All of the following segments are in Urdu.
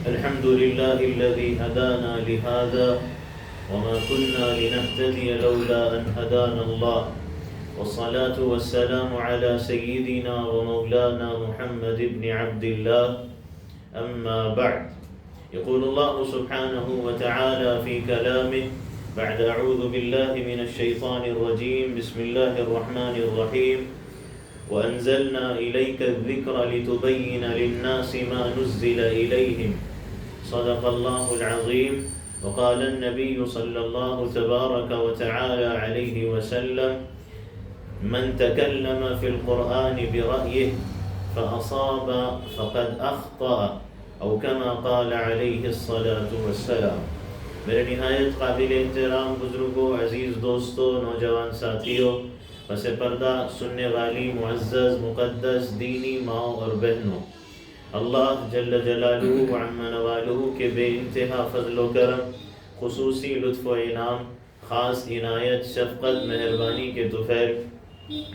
الحمد لله الذي هدانا لهذا وما كنا لنهتدي لولا أن هدانا الله والصلاة والسلام على سيدنا ومولانا محمد بن عبد الله أما بعد. يقول الله سبحانه وتعالى في كلامه بعد أعوذ بالله من الشيطان الرجيم بسم الله الرحمن الرحيم وأنزلنا إليك الذكر لتبين للناس ما نزل إليهم صدق الله العظيم. وقال النبي صلى الله تبارك وتعالى عليه وسلم من تكلم في القرآن برأيه فأصاب فقد أخطأ أو كما قال عليه الصلاة والسلام. میرے نہایت قابل احترام بزرگوں، عزیز دوستوں، نوجوان ساتھیوں، پس پردہ سننے والی معزز مقدس دینی ماؤں اور بہنوں، اللہ جل جلالہ وعم نوالہ کے بے انتہا فضل و کرم، خصوصی لطف و انعام، خاص عنایت، شفقت، مہربانی کے طفیل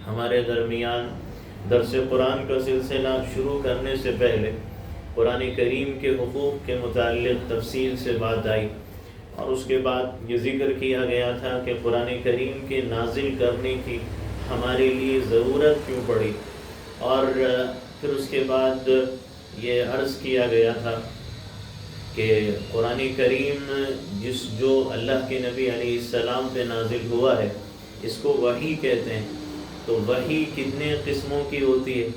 ہمارے درمیان درس قرآن کا سلسلہ شروع کرنے سے پہلے قرآن کریم کے حقوق کے متعلق تفصیل سے بات آئی، اور اس کے بعد یہ ذکر کیا گیا تھا کہ قرآن کریم کے نازل کرنے کی ہمارے لیے ضرورت کیوں پڑی، اور پھر اس کے بعد یہ عرض کیا گیا تھا کہ قرآن کریم جو اللہ کے نبی علیہ السلام پہ نازل ہوا ہے اس کو وحی کہتے ہیں. تو وحی کتنے قسموں کی ہوتی ہے؟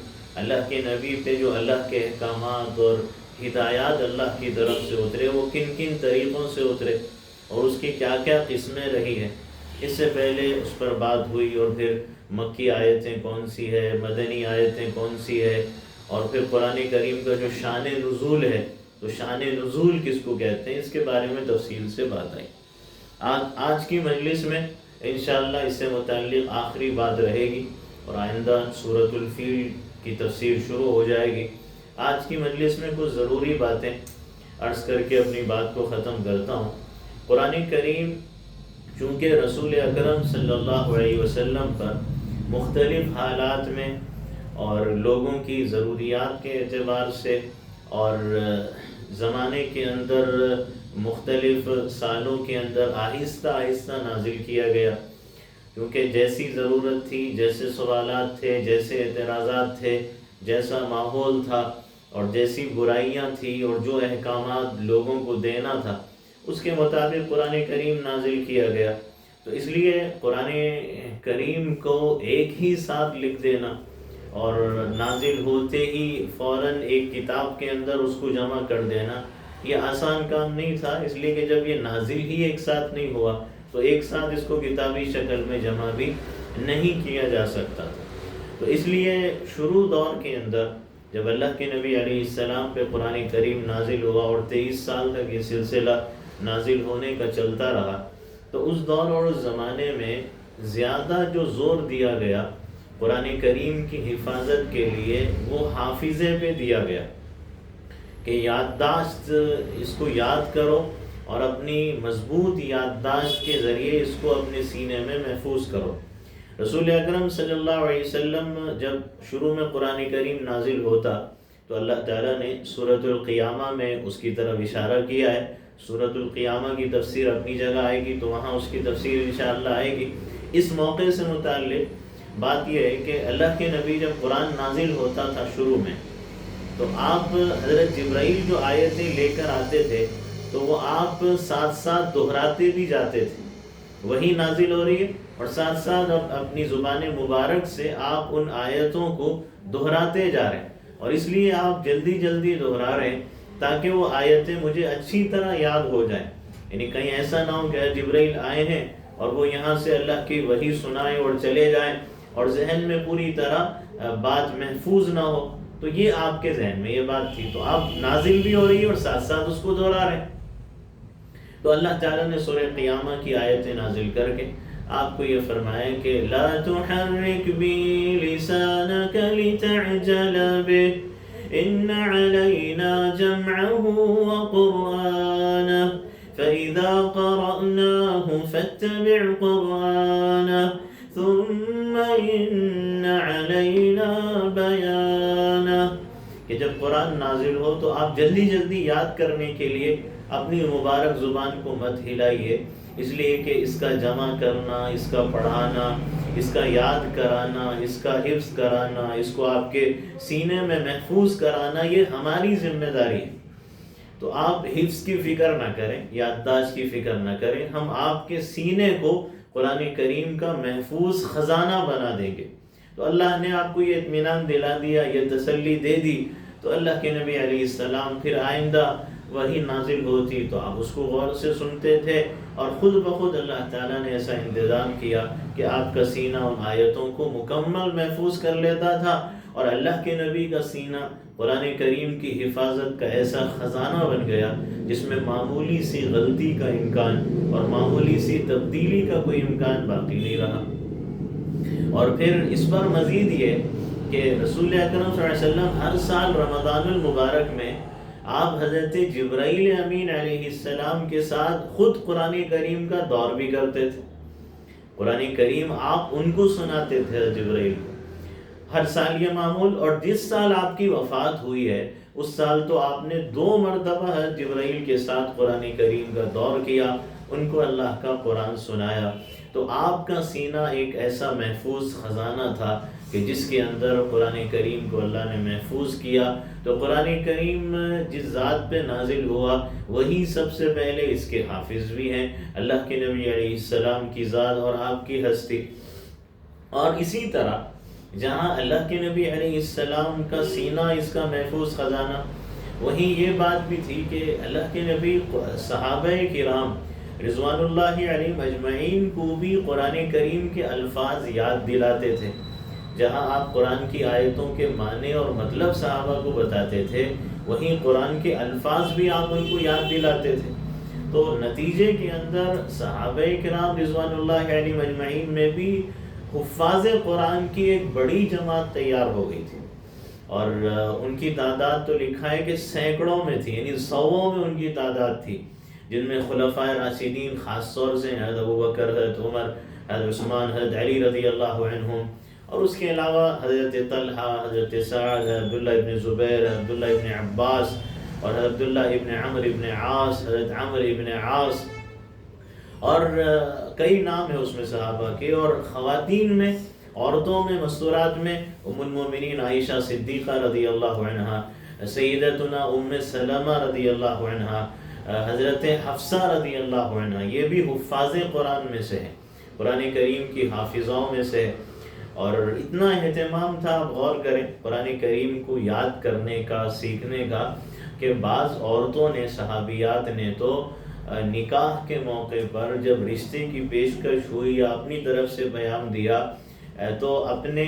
اللہ کے نبی پہ جو اللہ کے احکامات اور ہدایات اللہ کی طرف سے اترے وہ کن کن طریقوں سے اترے اور اس کی کیا کیا قسمیں رہی ہیں، اس سے پہلے اس پر بات ہوئی. اور پھر مکی آیتیں کون سی ہے، مدنی آیتیں کون سی ہے، اور پھر قرآن کریم کا جو شان نزول ہے تو شان نزول کس کو کہتے ہیں، اس کے بارے میں تفصیل سے بات آئی. آج کی مجلس میں انشاءاللہ اس سے متعلق آخری بات رہے گی، اور آئندہ سورۃ الفیل کی تفسیر شروع ہو جائے گی. آج کی مجلس میں کچھ ضروری باتیں عرض کر کے اپنی بات کو ختم کرتا ہوں. قرآن کریم چونکہ رسول اکرم صلی اللہ علیہ وسلم پر مختلف حالات میں اور لوگوں کی ضروریات کے اعتبار سے اور زمانے کے اندر مختلف سالوں کے اندر آہستہ آہستہ نازل کیا گیا، کیونکہ جیسی ضرورت تھی، جیسے سوالات تھے، جیسے اعتراضات تھے، جیسا ماحول تھا اور جیسی برائیاں تھیں اور جو احکامات لوگوں کو دینا تھا اس کے مطابق قرآن کریم نازل کیا گیا. تو اس لیے قرآن کریم کو ایک ہی ساتھ لکھ دینا اور نازل ہوتے ہی فوراً ایک کتاب کے اندر اس کو جمع کر دینا یہ آسان کام نہیں تھا، اس لیے کہ جب یہ نازل ہی ایک ساتھ نہیں ہوا تو ایک ساتھ اس کو کتابی شکل میں جمع بھی نہیں کیا جا سکتا تھا. تو اس لیے شروع دور کے اندر جب اللہ کے نبی علیہ السلام پہ قرآن کریم نازل ہوا اور 23 سال تک یہ سلسلہ نازل ہونے کا چلتا رہا، تو اس دور اور اس زمانے میں زیادہ جو زور دیا گیا قرآن کریم کی حفاظت کے لیے وہ حافظے پہ دیا گیا کہ یادداشت، اس کو یاد کرو اور اپنی مضبوط یادداشت کے ذریعے اس کو اپنے سینے میں محفوظ کرو. رسول اکرم صلی اللہ علیہ وسلم جب شروع میں قرآن کریم نازل ہوتا تو اللہ تعالیٰ نے سورۃ القیامہ میں اس کی طرف اشارہ کیا ہے. سورۃ القیامہ کی تفسیر اپنی جگہ آئے گی تو وہاں اس کی تفسیر انشاءاللہ آئے گی. اس موقع سے متعلق بات یہ ہے کہ اللہ کے نبی جب قرآن نازل ہوتا تھا شروع میں تو آپ حضرت جبرائیل جو آیتیں لے کر آتے تھے تو وہ آپ ساتھ ساتھ دہراتے بھی جاتے تھے. وہی نازل ہو رہی ہے اور ساتھ ساتھ اپنی زبان مبارک سے آپ ان آیتوں کو دہراتے جا رہے ہیں، اور اس لیے آپ جلدی جلدی دہرا رہے ہیں تاکہ وہ آیتیں مجھے اچھی طرح یاد ہو جائیں. یعنی کہیں ایسا نہ ہو کہ جبرائیل آئے ہیں اور وہ یہاں سے اللہ کی وحی سنائیں اور چلے جائیں اور ذہن میں پوری طرح بات محفوظ نہ ہو. تو یہ آپ کے ذہن میں یہ بات تھی تو آپ نازل بھی ہو رہی ہے اور ساتھ ساتھ اس کو دہرا رہے ہیں. تو اللہ تعالیٰ نے سورہ قیامہ کی آیتیں نازل کر کے آپ کو یہ فرمایا کہ لا تحرک بی لسانک لتعجل بہ ان علینا جمعہ وقرآنہ فإذا قرأناه فاتبع قرآنه ثم إن علينا بيانه کہ جب قرآن نازل ہو تو آپ جلدی جلدی یاد کرنے کے لیے اپنی مبارک زبان کو مت ہلائیے، اس لیے کہ اس کا جمع کرنا، اس کا پڑھانا، اس کا یاد کرانا، اس کا حفظ کرانا، اس کو آپ کے سینے میں محفوظ کرانا، یہ ہماری ذمہ داری ہے۔ تو آپ حفظ کی فکر نہ کریں، یادداشت کی فکر نہ کریں، ہم آپ کے سینے کو قرآن کریم کا محفوظ خزانہ بنا دیں گے۔ تو اللہ نے آپ کو یہ اطمینان دلا دیا، یہ تسلی دے دی، تو اللہ کے نبی علیہ السلام پھر آئندہ وہی نازل ہوتی تو آپ اس کو غور سے سنتے تھے، اور خود بخود اللہ تعالیٰ نے ایسا انتظام کیا کہ آپ کا سینہ ان آیتوں کو مکمل محفوظ کر لیتا تھا، اور اللہ کے نبی کا سینہ قرآن کریم کی حفاظت کا ایسا خزانہ بن گیا جس میں معمولی سی غلطی کا امکان اور معمولی سی تبدیلی کا کوئی امکان باقی نہیں رہا۔ اور پھر اس پر مزید یہ کہ رسول اکرم صلی اللہ علیہ وسلم ہر سال رمضان المبارک میں آپ حضرت جبرائیل امین علیہ السلام کے ساتھ خود قرآن کریم کا دور بھی کرتے تھے۔ قرآن کریم آپ ان کو سناتے تھے، جبرائیل کو، ہر سال یہ معمول۔ اور جس سال آپ کی وفات ہوئی ہے اس سال تو آپ نے 2 مرتبہ حضرت جبرائیل کے ساتھ قرآن کریم کا دور کیا، ان کو اللہ کا قرآن سنایا۔ تو آپ کا سینہ ایک ایسا محفوظ خزانہ تھا کہ جس کے اندر قرآن کریم کو اللہ نے محفوظ کیا۔ تو قرآن کریم جس ذات پہ نازل ہوا وہی سب سے پہلے اس کے حافظ بھی ہیں، اللہ کے نبی علیہ السلام کی ذات اور آپ کی ہستی۔ اور اسی طرح جہاں اللہ کے نبی علیہ السلام کا سینہ اس کا محفوظ خزانہ، وہیں یہ بات بھی تھی کہ اللہ کے نبی صحابہ کرام رضوان اللہ علیہم اجمعین کو بھی قرآن کریم کے الفاظ یاد دلاتے تھے۔ جہاں آپ قرآن کی آیتوں کے معنی اور مطلب صحابہ کو بتاتے تھے، وہیں قرآن کے الفاظ بھی آپ ان کو یاد دلاتے تھے۔ تو نتیجے کے اندر صحابہ کرام رضوان اللہ علیہم اجمعین میں بھی حفاظ قرآن کی ایک بڑی جماعت تیار ہو گئی تھی، اور ان کی تعداد تو لکھا ہے کہ سینکڑوں میں تھی، یعنی 100 میں ان کی تعداد تھی، جن میں خلفائے راشدین خاص طور سے حضرت ابوبکر، حضرت عمر، حضرت عثمان، حضرت علی رضی اللہ عنہم، اور اس کے علاوہ حضرت طلحہ، حضرت سعد، حضرت عبداللہ ابن زبیر، حضرت عبداللہ ابن عباس، اور حضرت عبداللہ ابن عمر ابن عاص، حضرت عمر ابن عاص، اور کئی نام ہیں اس میں صحابہ کے۔ اور خواتین میں، عورتوں میں، مستورات میں ام المومنین عائشہ صدیقہ رضی اللہ عنہا، سیدتنا ام سلمہ رضی اللہ عنہا، حضرت حفصہ رضی اللہ عنہا، یہ بھی حفاظ قرآن میں سے ہیں، قرآن کریم کی حافظوں میں سے۔ اور اتنا اہتمام تھا، آپ غور کریں قرآن کریم کو یاد کرنے کا، سیکھنے کا، کہ بعض عورتوں نے، صحابیات نے تو نکاح کے موقع پر جب رشتے کی پیشکش ہوئی یا اپنی طرف سے بیان دیا تو اپنے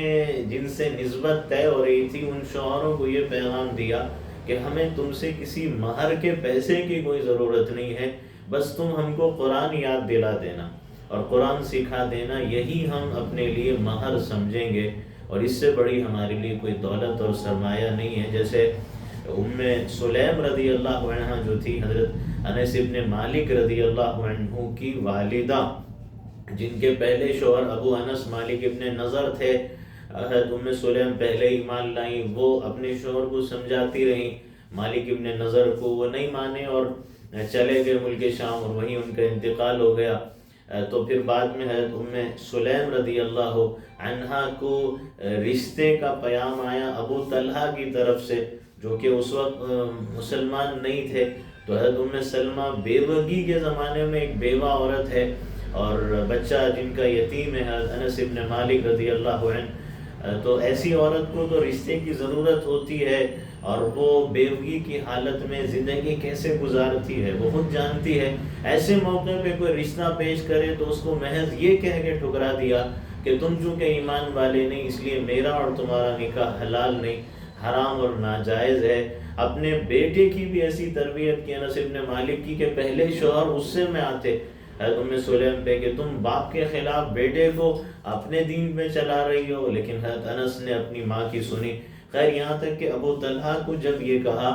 جن سے نسبت طے ہو رہی تھی ان شوہروں کو یہ پیغام دیا کہ ہمیں تم سے کسی مہر کے پیسے کی کوئی ضرورت نہیں ہے، بس تم ہم کو قرآن یاد دلا دینا اور قرآن سکھا دینا، یہی ہم اپنے لیے مہر سمجھیں گے، اور اس سے بڑی ہمارے لیے کوئی دولت اور سرمایہ نہیں ہے۔ جیسے ام سلیم رضی اللہ عنہ جو تھی حضرت انس ابن مالک رضی اللہ عنہ کی والدہ، جن کے پہلے شوہر ابو انس مالک ابن نضر تھے، حضرت ام سلیم پہلے ایمان لائیں، وہ اپنے شوہر کو سمجھاتی رہیں، مالک ابن نضر کو وہ نہیں مانے اور چلے گئے ملک شام، اور وہیں ان کا انتقال ہو گیا۔ تو پھر بعد میں حضرت ام سلیم رضی اللہ عنہا کو رشتے کا پیام آیا ابو طلحہ کی طرف سے، جو کہ اس وقت مسلمان نہیں تھے۔ تو حضرت ام سلمہ بیوگی کے زمانے میں ایک بیوہ عورت ہے، اور بچہ جن کا یتیم ہے حضرت انس ابن مالک رضی اللہ عنہ، تو ایسی عورت کو تو رشتے کی ضرورت ہوتی ہے، اور وہ بیوگی کی حالت میں زندگی کیسے گزارتی ہے وہ خود جانتی ہے۔ ایسے موقع پہ کوئی رشتہ پیش کرے تو اس کو محض یہ کہہ کے ٹھکرا دیا کہ تم چونکہ ایمان والے نہیں، اس لیے میرا اور تمہارا نکاح حلال نہیں، حرام اور ناجائز ہے۔ اپنے بیٹے کی بھی ایسی تربیت کی انس ابن مالک کی کہ پہلے شوہر غصے میں آتے حضرت ام سلیم پہ کہ تم باپ کے خلاف بیٹے کو اپنے دین پہ چلا رہی ہو، لیکن حضرت انس نے اپنی ماں کی سنی۔ خیر یہاں تک کہ ابو طلحہ کو جب یہ کہا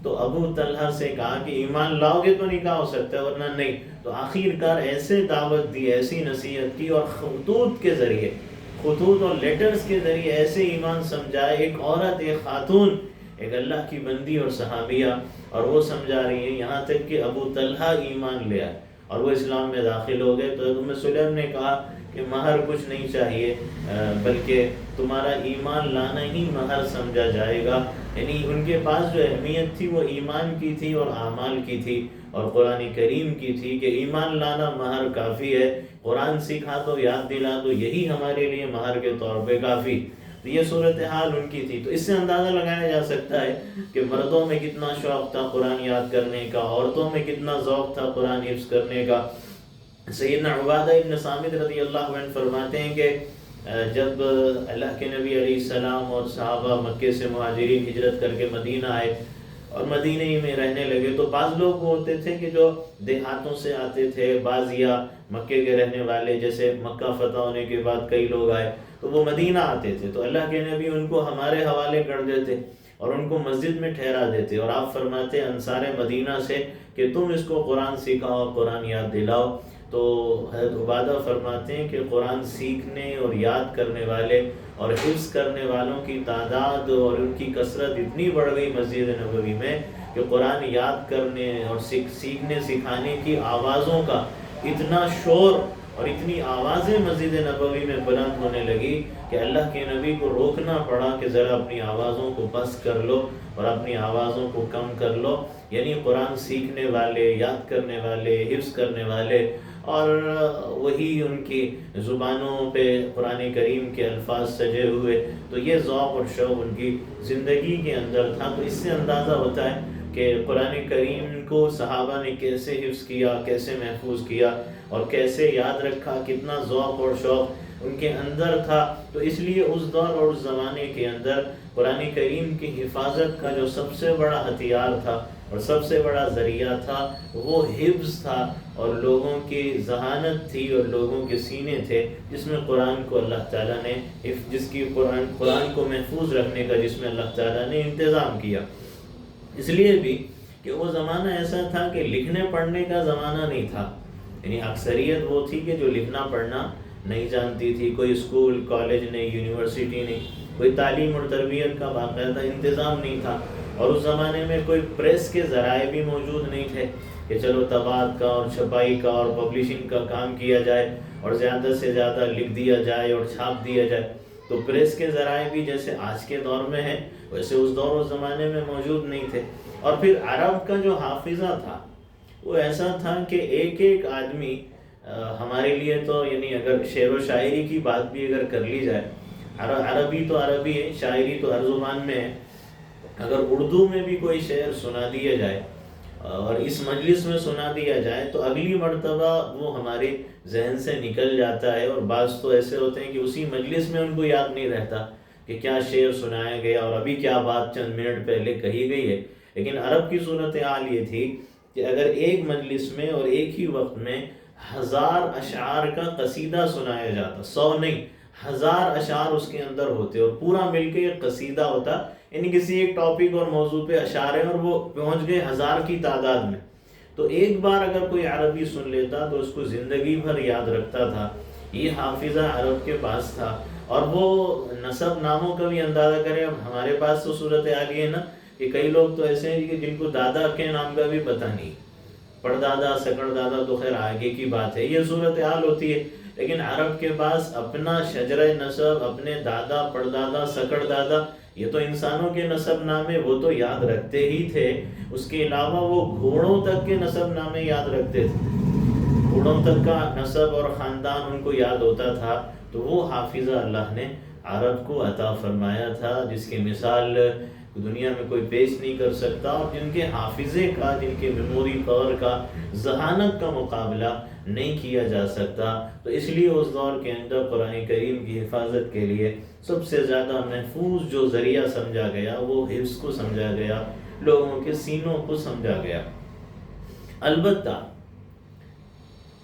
تو ابو طلحہ سے کہا کہ ایمان لاؤ گے تو نکاح ہو سکتا ہے ورنہ نہیں۔ تو آخر کار ایسے دعوت دی، ایسی نصیحت کی، اور خطوط کے ذریعے، خطوط اور لیٹرز کے ذریعے ایسے ایمان سمجھائے۔ ایک عورت، ایک خاتون ایک اللہ کی بندی اور صحابیہ، اور وہ سمجھا رہی ہیں یہاں تک کہ ابو طلحہ ایمان لے آئے اور وہ اسلام میں داخل ہو گئے، تو ام سلیم نے کہا کہ مہر کچھ نہیں چاہیے، بلکہ تمہارا ایمان لانا ہی مہر سمجھا جائے گا۔ یعنی ان کے پاس جو اہمیت تھی وہ ایمان کی تھی اور اعمال کی تھی اور قرآن کریم کی تھی، کہ ایمان لانا مہر کافی ہے، قرآن سیکھا تو یاد دلا تو یہی ہمارے لیے مہر کے طور پہ کافی۔ تو یہ صورتحال ان کی تھی۔ تو اس سے اندازہ لگایا جا سکتا ہے کہ مردوں میں کتنا شوق تھا قرآن یاد کرنے کا، عورتوں میں کتنا ذوق تھا قرآن حفظ کرنے کا۔ سیدنا عبادہ ابن صامت رضی اللہ عنہ فرماتے ہیں کہ جب اللہ کے نبی علیہ السلام اور صحابہ مکے سے مہاجرین ہجرت کر کے مدینہ آئے اور مدینہ ہی میں رہنے لگے، تو بعض لوگ وہ ہوتے تھے کہ جو دیہاتوں سے آتے تھے، بعض یا مکے کے رہنے والے، جیسے مکہ فتح ہونے کے بعد کئی لوگ آئے تو وہ مدینہ آتے تھے، تو اللہ کے نبی ان کو ہمارے حوالے کر دیتے اور ان کو مسجد میں ٹھہرا دیتے، اور آپ فرماتے انصار مدینہ سے کہ تم اس کو قرآن سکھاؤ، قرآن یاد دلاؤ۔ تو حضرت عبادہ فرماتے ہیں کہ قرآن سیکھنے اور یاد کرنے والے اور حفظ کرنے والوں کی تعداد اور ان کی کثرت اتنی بڑھ گئی مسجد نبوی میں کہ قرآن یاد کرنے اور سیکھنے سکھانے کی آوازوں کا اتنا شور اور اتنی آوازیں مسجد نبوی میں بلند ہونے لگی کہ اللہ کے نبی کو روکنا پڑا کہ ذرا اپنی آوازوں کو بس کر لو اور اپنی آوازوں کو کم کر لو۔ یعنی قرآن سیکھنے والے، یاد کرنے والے، حفظ کرنے والے، اور وہی ان کی زبانوں پہ قرآن کریم کے الفاظ سجے ہوئے، تو یہ ذوق اور شوق ان کی زندگی کے اندر تھا۔ تو اس سے اندازہ ہوتا ہے کہ قرآن کریم کو صحابہ نے کیسے حفظ کیا، کیسے محفوظ کیا اور کیسے یاد رکھا، کتنا ذوق اور شوق ان کے اندر تھا۔ تو اس لیے اس دور اور اس زمانے کے اندر قرآن کریم کی حفاظت کا جو سب سے بڑا ہتھیار تھا اور سب سے بڑا ذریعہ تھا وہ حفظ تھا، اور لوگوں کی ذہانت تھی اور لوگوں کے سینے تھے جس میں قرآن کو اللہ تعالیٰ نے جس کی قرآن کو محفوظ رکھنے کا جس میں اللہ تعالیٰ نے انتظام کیا۔ اس لیے بھی کہ وہ زمانہ ایسا تھا کہ لکھنے پڑھنے کا زمانہ نہیں تھا، یعنی اکثریت وہ تھی کہ جو لکھنا پڑھنا نہیں جانتی تھی، کوئی اسکول کالج نہیں، یونیورسٹی نہیں، کوئی تعلیم اور تربیت کا باقاعدہ انتظام نہیں تھا، اور اس زمانے میں کوئی پریس کے ذرائع بھی موجود نہیں تھے کہ چلو طباعت کا اور چھپائی کا اور پبلشنگ کا کام کیا جائے اور زیادہ سے زیادہ لکھ دیا جائے اور چھاپ دیا جائے۔ تو پریس کے ذرائع بھی جیسے آج کے دور میں ہیں ویسے اس دور و زمانے میں موجود نہیں تھے۔ اور پھر عرب کا جو حافظہ تھا وہ ایسا تھا کہ ایک ایک آدمی ہمارے لیے تو یعنی اگر شعر و شاعری کی بات بھی اگر کر لی جائے، عربی تو عربی ہے، شاعری تو ہر زبان میں ہے، اگر اردو میں بھی کوئی شعر سنا دیا جائے اور اس مجلس میں سنا دیا جائے تو اگلی مرتبہ وہ ہمارے ذہن سے نکل جاتا ہے، اور بعض تو ایسے ہوتے ہیں کہ اسی مجلس میں ان کو یاد نہیں رہتا کہ کیا شعر سنایا گیا اور ابھی کیا بات چند منٹ پہلے کہی گئی ہے۔ لیکن عرب کی صورتحال یہ تھی کہ اگر ایک مجلس میں اور ایک ہی وقت میں 1000 اشعار کا قصیدہ سنایا جاتا، 100 نہیں 1000 اشعار اس کے اندر ہوتے اور پورا مل کے ایک قصیدہ ہوتا، یعنی کسی ایک ٹاپک اور موضوع پہ اشعار ہیں اور وہ پہنچ گئے 1000 کی تعداد میں، تو ایک بار اگر کوئی عربی سن لیتا تو اس کو زندگی بھر یاد رکھتا تھا۔ یہ حافظہ عرب کے پاس تھا، اور وہ نسب ناموں کا بھی اندازہ کریں۔ اب ہمارے پاس تو صورتحال یہ ہے نا کہ کئی لوگ تو ایسے ہیں کہ جن کو دادا کے نام کا بھی پتہ نہیں، پردادا سکڑ دادا تو خیر آگے کی بات ہے، یہ صورتحال ہوتی ہے۔ لیکن عرب کے پاس اپنا شجرہ نسب، اپنے دادا پردادا سکڑ دادا، یہ تو انسانوں کے نسب نامے وہ تو یاد رکھتے ہی تھے، اس کے علاوہ وہ گھوڑوں تک کے نسب نامے یاد رکھتے تھے، گھوڑوں تک کا نسب اور خاندان ان کو یاد ہوتا تھا۔ تو وہ حافظہ اللہ نے عرب کو عطا فرمایا تھا جس کی مثال دنیا میں کوئی پیش نہیں کر سکتا، اور جن کے حافظے کا، جن کے میموری پاور کا، ذہانت کا مقابلہ نہیں کیا جا سکتا۔ تو اس لیے اس دور کے اندر قرآن کریم کی حفاظت کے لیے سب سے زیادہ محفوظ جو ذریعہ سمجھا گیا وہ حفظ کو سمجھا گیا، لوگوں کے سینوں کو سمجھا گیا۔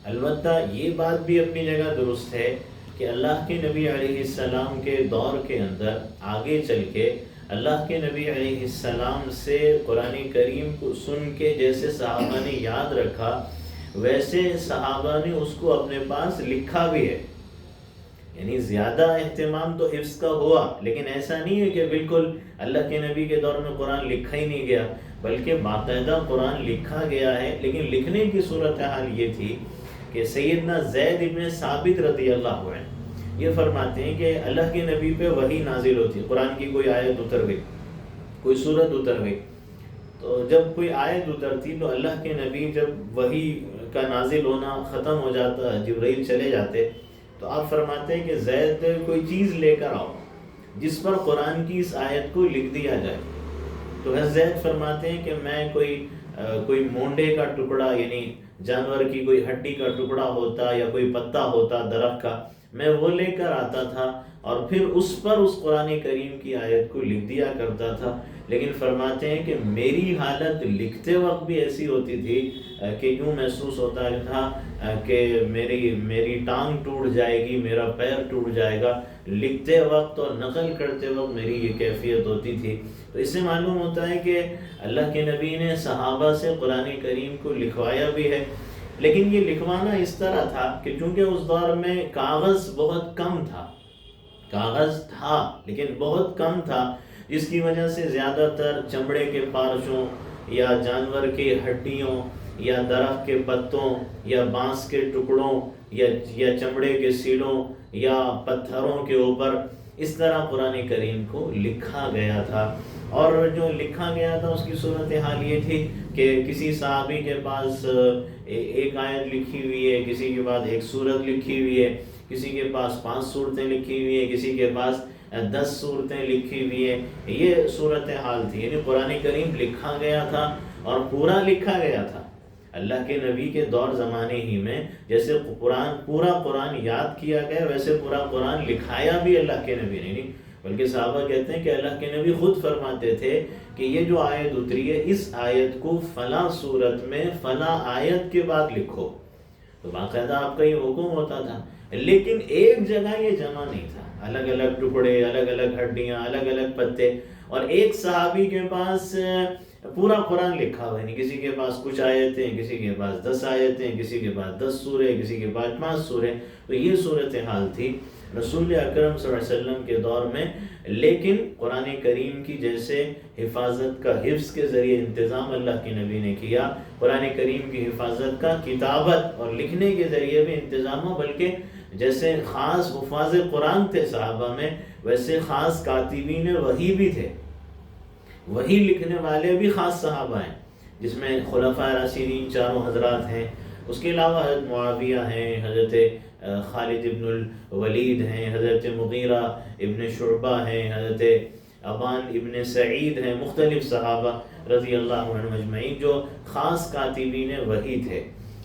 البتہ یہ بات بھی اپنی جگہ درست ہے کہ اللہ کے نبی علیہ السلام کے دور کے اندر آگے چل کے اللہ کے نبی علیہ السلام سے قرآن کریم کو سن کے جیسے صحابہ نے یاد رکھا، ویسے صحابہ نے اس کو اپنے پاس لکھا بھی ہے۔ یعنی زیادہ اہتمام تو حفظ کا ہوا، لیکن ایسا نہیں ہے کہ بالکل اللہ کے نبی کے دور میں قرآن لکھا ہی نہیں گیا، بلکہ باقاعدہ قرآن لکھا گیا ہے. لیکن لکھنے کی صورتحال یہ تھی کہ سیدنا زید ابن ثابت رضی اللہ عنہ یہ فرماتے ہیں کہ اللہ کے نبی پہ وحی نازل ہوتی، قرآن کی کوئی آیت اتر گئی، کوئی سورت اتر گئی، تو جب کوئی آیت اترتی تو اللہ کے نبی جب وحی کا نازل ہونا ختم ہو جاتا، جبرائیل چلے جاتے، تو آپ فرماتے ہیں کہ زید کوئی چیز لے کر آؤ جس پر قرآن کی اس آیت کو لکھ دیا جائے. تو زید فرماتے ہیں کہ میں کوئی مونڈے کا ٹکڑا، یعنی جانور کی کوئی ہڈی کا ٹکڑا ہوتا یا کوئی پتا ہوتا درخت کا، میں وہ لے کر آتا تھا اور پھر اس پر اس قرآن کریم کی آیت کو لکھ دیا کرتا تھا. لیکن فرماتے ہیں کہ میری حالت لکھتے وقت بھی ایسی ہوتی تھی کہ یوں محسوس ہوتا تھا کہ میری ٹانگ ٹوٹ جائے گی، میرا پیر ٹوٹ جائے گا. لکھتے وقت اور نقل کرتے وقت میری یہ کیفیت ہوتی تھی. تو اس سے معلوم ہوتا ہے کہ اللہ کے نبی نے صحابہ سے قرآن کریم کو لکھوایا بھی ہے، لیکن یہ لکھوانا اس طرح تھا کہ چونکہ اس دور میں کاغذ بہت کم تھا، کاغذ تھا لیکن بہت کم تھا، جس کی وجہ سے زیادہ تر چمڑے کے پارچوں یا جانور کی ہڈیوں یا درخت کے پتوں یا بانس کے ٹکڑوں یا چمڑے کے سیلوں یا پتھروں کے اوپر اس طرح قرآن کریم کو لکھا گیا تھا. اور جو لکھا گیا تھا اس کی صورتحال یہ تھی کہ کسی صحابی کے پاس ایک آیت لکھی ہوئی ہے، کسی کے پاس ایک سورت لکھی ہوئی ہے، کسی کے پاس 5 سورتیں لکھی ہوئی ہیں، کسی کے پاس 10 سورتیں لکھی ہوئی ہیں. یہ صورتحال تھی، یعنی قرآن کریم لکھا گیا تھا اور پورا لکھا گیا تھا. اللہ کے نبی کے دور زمانے ہی میں جیسے پورا قرآن یاد کیا گیا، ویسے پورا قرآن لکھایا بھی اللہ کے نبی نے نہیں، بلکہ صحابہ کہتے ہیں کہ اللہ کے نبی خود فرماتے تھے کہ یہ جو آیت اتری ہے اس آیت کو فلاں صورت میں فلاں آیت کے بعد لکھو. تو باقاعدہ آپ کا یہ حکم ہوتا تھا، لیکن ایک جگہ یہ جمع نہیں تھا، الگ الگ ٹکڑے، الگ الگ ہڈیاں، الگ الگ پتے، اور ایک صحابی کے پاس پورا قرآن لکھا ہوا ہے، نہیں کسی کے پاس کچھ آیتیں، کسی کے پاس 10 آیتیں، کسی کے پاس 10 سورے، کسی کے پاس 5 سورے. تو یہ صورتحال تھی رسول اکرم صلی اللہ علیہ وسلم کے دور میں. لیکن قرآن کریم کی جیسے حفاظت کا حفظ کے ذریعے انتظام اللہ کے نبی نے کیا، قرآن کریم کی حفاظت کا کتابت اور لکھنے کے ذریعے بھی انتظام ہو، بلکہ جیسے خاص حفاظ قرآن تھے صحابہ میں، ویسے خاص کاتبین وحی بھی تھے. وہی لکھنے والے بھی خاص صحابہ ہیں، جس میں خلفائے راشدین چاروں حضرات ہیں. اس کے علاوہ حضرت معاویہ ہیں، حضرت خالد ابن الولید ہیں، حضرت مغیرہ ابن شعبہ ہیں، حضرت ابان ابن سعید ہیں، مختلف صحابہ رضی اللہ عنہ اجمعین جو خاص کاتبین وحی تھے.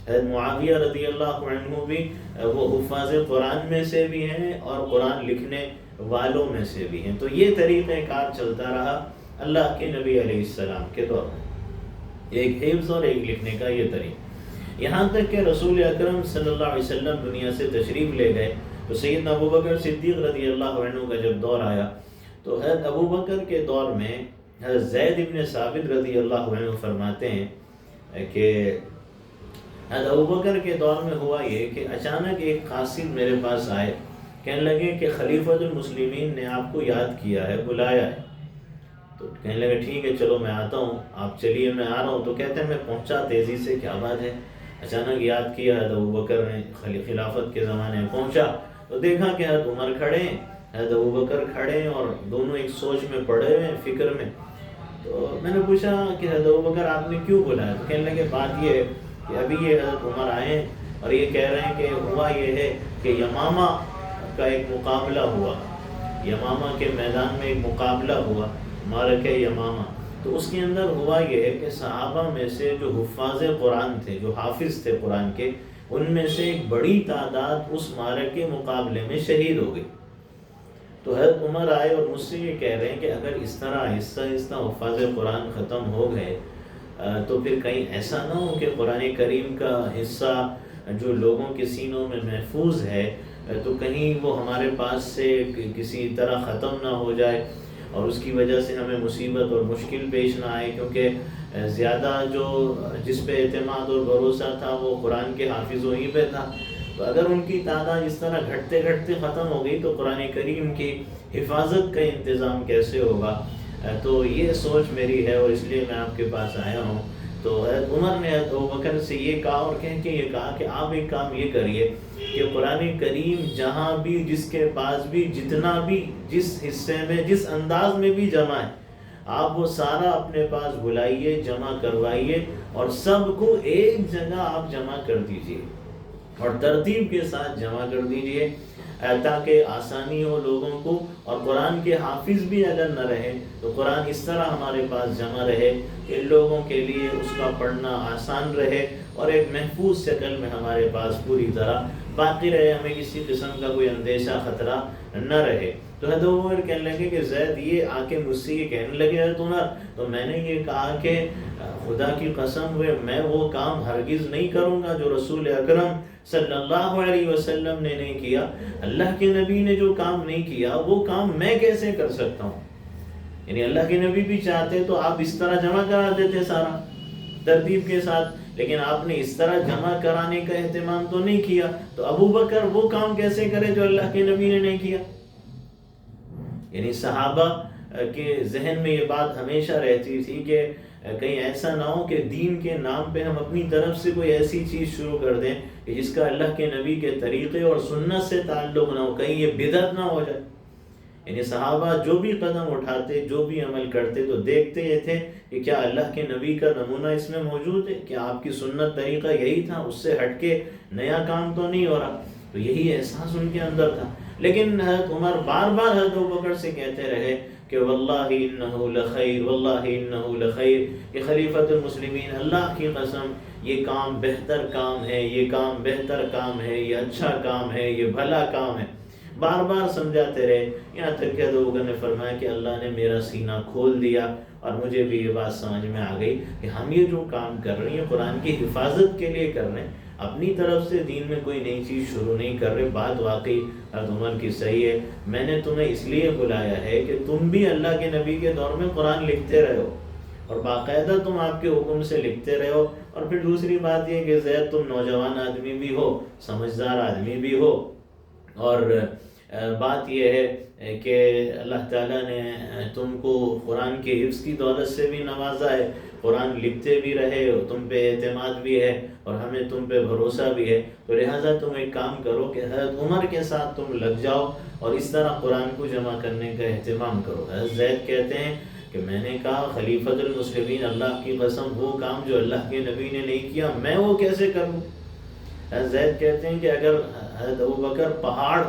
حضرت معاویہ رضی اللہ عنہ بھی وہ حفاظ قرآن میں سے بھی ہیں اور قرآن لکھنے والوں میں سے بھی ہیں. تو یہ طریقہ کار چلتا رہا اللہ کے نبی علیہ السلام کے دور میں، ایک حفظ اور ایک لکھنے کا یہ طریقہ. یہاں تک کہ رسول اکرم صلی اللہ علیہ وسلم دنیا سے تشریف لے گئے تو سیدنا ابو بکر صدیق رضی اللہ عنہ کا جب دور آیا تو حضرت ابو بکر کے دور میں حضرت زید ابن ثابت رضی اللہ عنہ فرماتے ہیں کہ حضرت ابو بکر کے دور میں ہوا یہ کہ اچانک ایک قاصد میرے پاس آئے، کہنے لگے کہ خلیفۃ المسلمین نے آپ کو یاد کیا ہے، بلایا ہے. تو کہنے لگے ٹھیک ہے چلو میں آتا ہوں، آپ چلیے میں آ رہا ہوں. تو کہتے ہیں میں پہنچا تیزی سے، کیا بات ہے، اچانک یاد کیا. حضرت ابو بکر نے خلافت کے زمانے میں پہنچا تو دیکھا کہ حضرت عمر کھڑے ہیں، حضرت ابو بکر کھڑے ہیں اور دونوں ایک سوچ میں پڑے ہوئے ہیں، فکر میں. تو میں نے پوچھا کہ حضرت ابو بکر آپ نے کیوں بلایا؟ تو کہنے لگے بات یہ ہے کہ ابھی یہ حضرت عمر آئے ہیں اور یہ کہہ رہے ہیں کہ ہوا یہ ہے کہ یمامہ کا ایک مقابلہ ہوا، یمامہ کے میدان میں ایک مقابلہ ہوا، معرکہ یمامہ. تو اس کے اندر ہوا یہ ہے کہ صحابہ میں سے جو حفاظ قرآن تھے، جو حافظ تھے قرآن کے، ان میں سے ایک بڑی تعداد اس معرکے مقابلے میں شہید ہو گئی. تو حضرت عمر آئے اور مجھ سے یہ کہہ رہے ہیں کہ اگر اس طرح آہستہ آہستہ حفاظ قرآن ختم ہو گئے تو پھر کہیں ایسا نہ ہو کہ قرآن کریم کا حصہ جو لوگوں کے سینوں میں محفوظ ہے تو کہیں وہ ہمارے پاس سے کسی طرح ختم نہ ہو جائے اور اس کی وجہ سے ہمیں مصیبت اور مشکل پیش نہ آئے. کیونکہ زیادہ جس پہ اعتماد اور بھروسہ تھا وہ قرآن کے حافظوں ہی پہ تھا. تو اگر ان کی تعداد اس طرح گھٹتے گھٹتے ختم ہو گئی تو قرآن کریم کی حفاظت کا انتظام کیسے ہوگا؟ تو یہ سوچ میری ہے اور اس لیے میں آپ کے پاس آیا ہوں۔ تو حضرت عمر نے حضرت ابوبکر سے یہ کہا اور کہہ کے یہ کہا کہ آپ ایک کام یہ کریے کہ قرآن کریم جہاں بھی، جس کے پاس بھی، جتنا بھی، جس حصے میں، جس انداز میں بھی جمع ہے، آپ وہ سارا اپنے پاس بلائیے، جمع کروائیے اور سب کو ایک جگہ آپ جمع کر دیجئے اور ترتیب کے ساتھ جمع کر دیجئے تاکہ آسانی ہو لوگوں کو، اور قرآن کے حافظ بھی اگر نہ رہے تو قرآن اس طرح ہمارے پاس جمع رہے کہ لوگوں کے لیے اس کا پڑھنا آسان رہے اور ایک محفوظ شکل میں ہمارے پاس پوری طرح باقی رہے، ہمیں کسی قسم کا کوئی اندیشہ خطرہ نہ رہے۔ تو حضرت عمر کہنے لگے کہ زید یہ آ کے مجھ سے یہ کہنے لگے حضرت عمر، تو میں نے یہ کہا کہ خدا کی قسم ہوئے میں وہ کام ہرگز نہیں کروں گا جو رسول اکرم صلی اللہ علیہ وسلم نے نہیں کیا۔ اللہ کے نبی نے جو کام نہیں کیا وہ کام میں کیسے کر سکتا ہوں؟ یعنی اللہ کے نبی بھی چاہتے تو آپ اس طرح جمع کرا دیتے سارا ترتیب کے ساتھ، لیکن آپ نے اس طرح جمع کرانے کا اہتمام تو نہیں کیا، تو ابوبکر وہ کام کیسے کرے جو اللہ کے نبی نے نہیں کیا؟ یعنی صحابہ کے ذہن میں یہ بات ہمیشہ رہتی تھی کہ کہیں ایسا نہ ہو کہ دین کے نام پہ ہم اپنی طرف سے کوئی ایسی چیز شروع کر دیں کہ جس کا اللہ کے نبی کے طریقے اور سنت سے تعلق نہ ہو، کہیں یہ بدعت نہ ہو جائے۔ یعنی صحابہ جو بھی قدم اٹھاتے، جو بھی عمل کرتے، تو دیکھتے یہ تھے کہ کیا اللہ کے نبی کا نمونہ اس میں موجود ہے، کیا آپ کی سنت طریقہ یہی تھا، اس سے ہٹ کے نیا کام تو نہیں ہو رہا۔ تو یہی احساس ان کے اندر تھا، لیکن حضرت عمر بار بار حضرت ابوبکر سے کہتے رہے کہ واللہ انہ لخیر، واللہ انہ لخیر، کہ خلیفۃ المسلمین اللہ کی قسم یہ کام بہتر کام ہے، یہ کام بہتر کام ہے، یہ اچھا کام ہے، یہ بھلا کام ہے، بار بار سمجھاتے رہے، یہاں تک کہ ابوبکر نے فرمایا کہ اللہ نے میرا سینہ کھول دیا اور مجھے بھی یہ بات سمجھ میں آ گئی کہ ہم یہ جو کام کر رہے ہیں قرآن کی حفاظت کے لیے کر رہے ہیں، اپنی طرف سے دین میں کوئی نئی چیز شروع نہیں کر رہے۔ بات واقعی حضرت عمر کی صحیح ہے، میں نے تمہیں اس لیے بلایا ہے کہ تم بھی اللہ کے نبی کے دور میں قرآن لکھتے رہو اور باقاعدہ تم آپ کے حکم سے لکھتے رہو، اور پھر دوسری بات یہ کہ زید تم نوجوان آدمی بھی ہو، سمجھدار آدمی بھی ہو، اور بات یہ ہے کہ اللہ تعالیٰ نے تم کو قرآن کے حفظ کی دولت سے بھی نوازا ہے، قرآن لکھتے بھی رہے، تم پہ اعتماد بھی ہے اور ہمیں تم پہ بھروسہ بھی ہے، تو لہٰذا تم ایک کام کرو کہ حضرت عمر کے ساتھ تم لگ جاؤ اور اس طرح قرآن کو جمع کرنے کا اہتمام کرو۔ حضرت زید کہتے ہیں کہ میں نے کہا خلیفۃ المسلمین اللہ کی قسم وہ کام جو اللہ کے نبی نے نہیں کیا میں وہ کیسے کروں؟ حضرت زید کہتے ہیں کہ اگر حضرت ابوبکر پہاڑ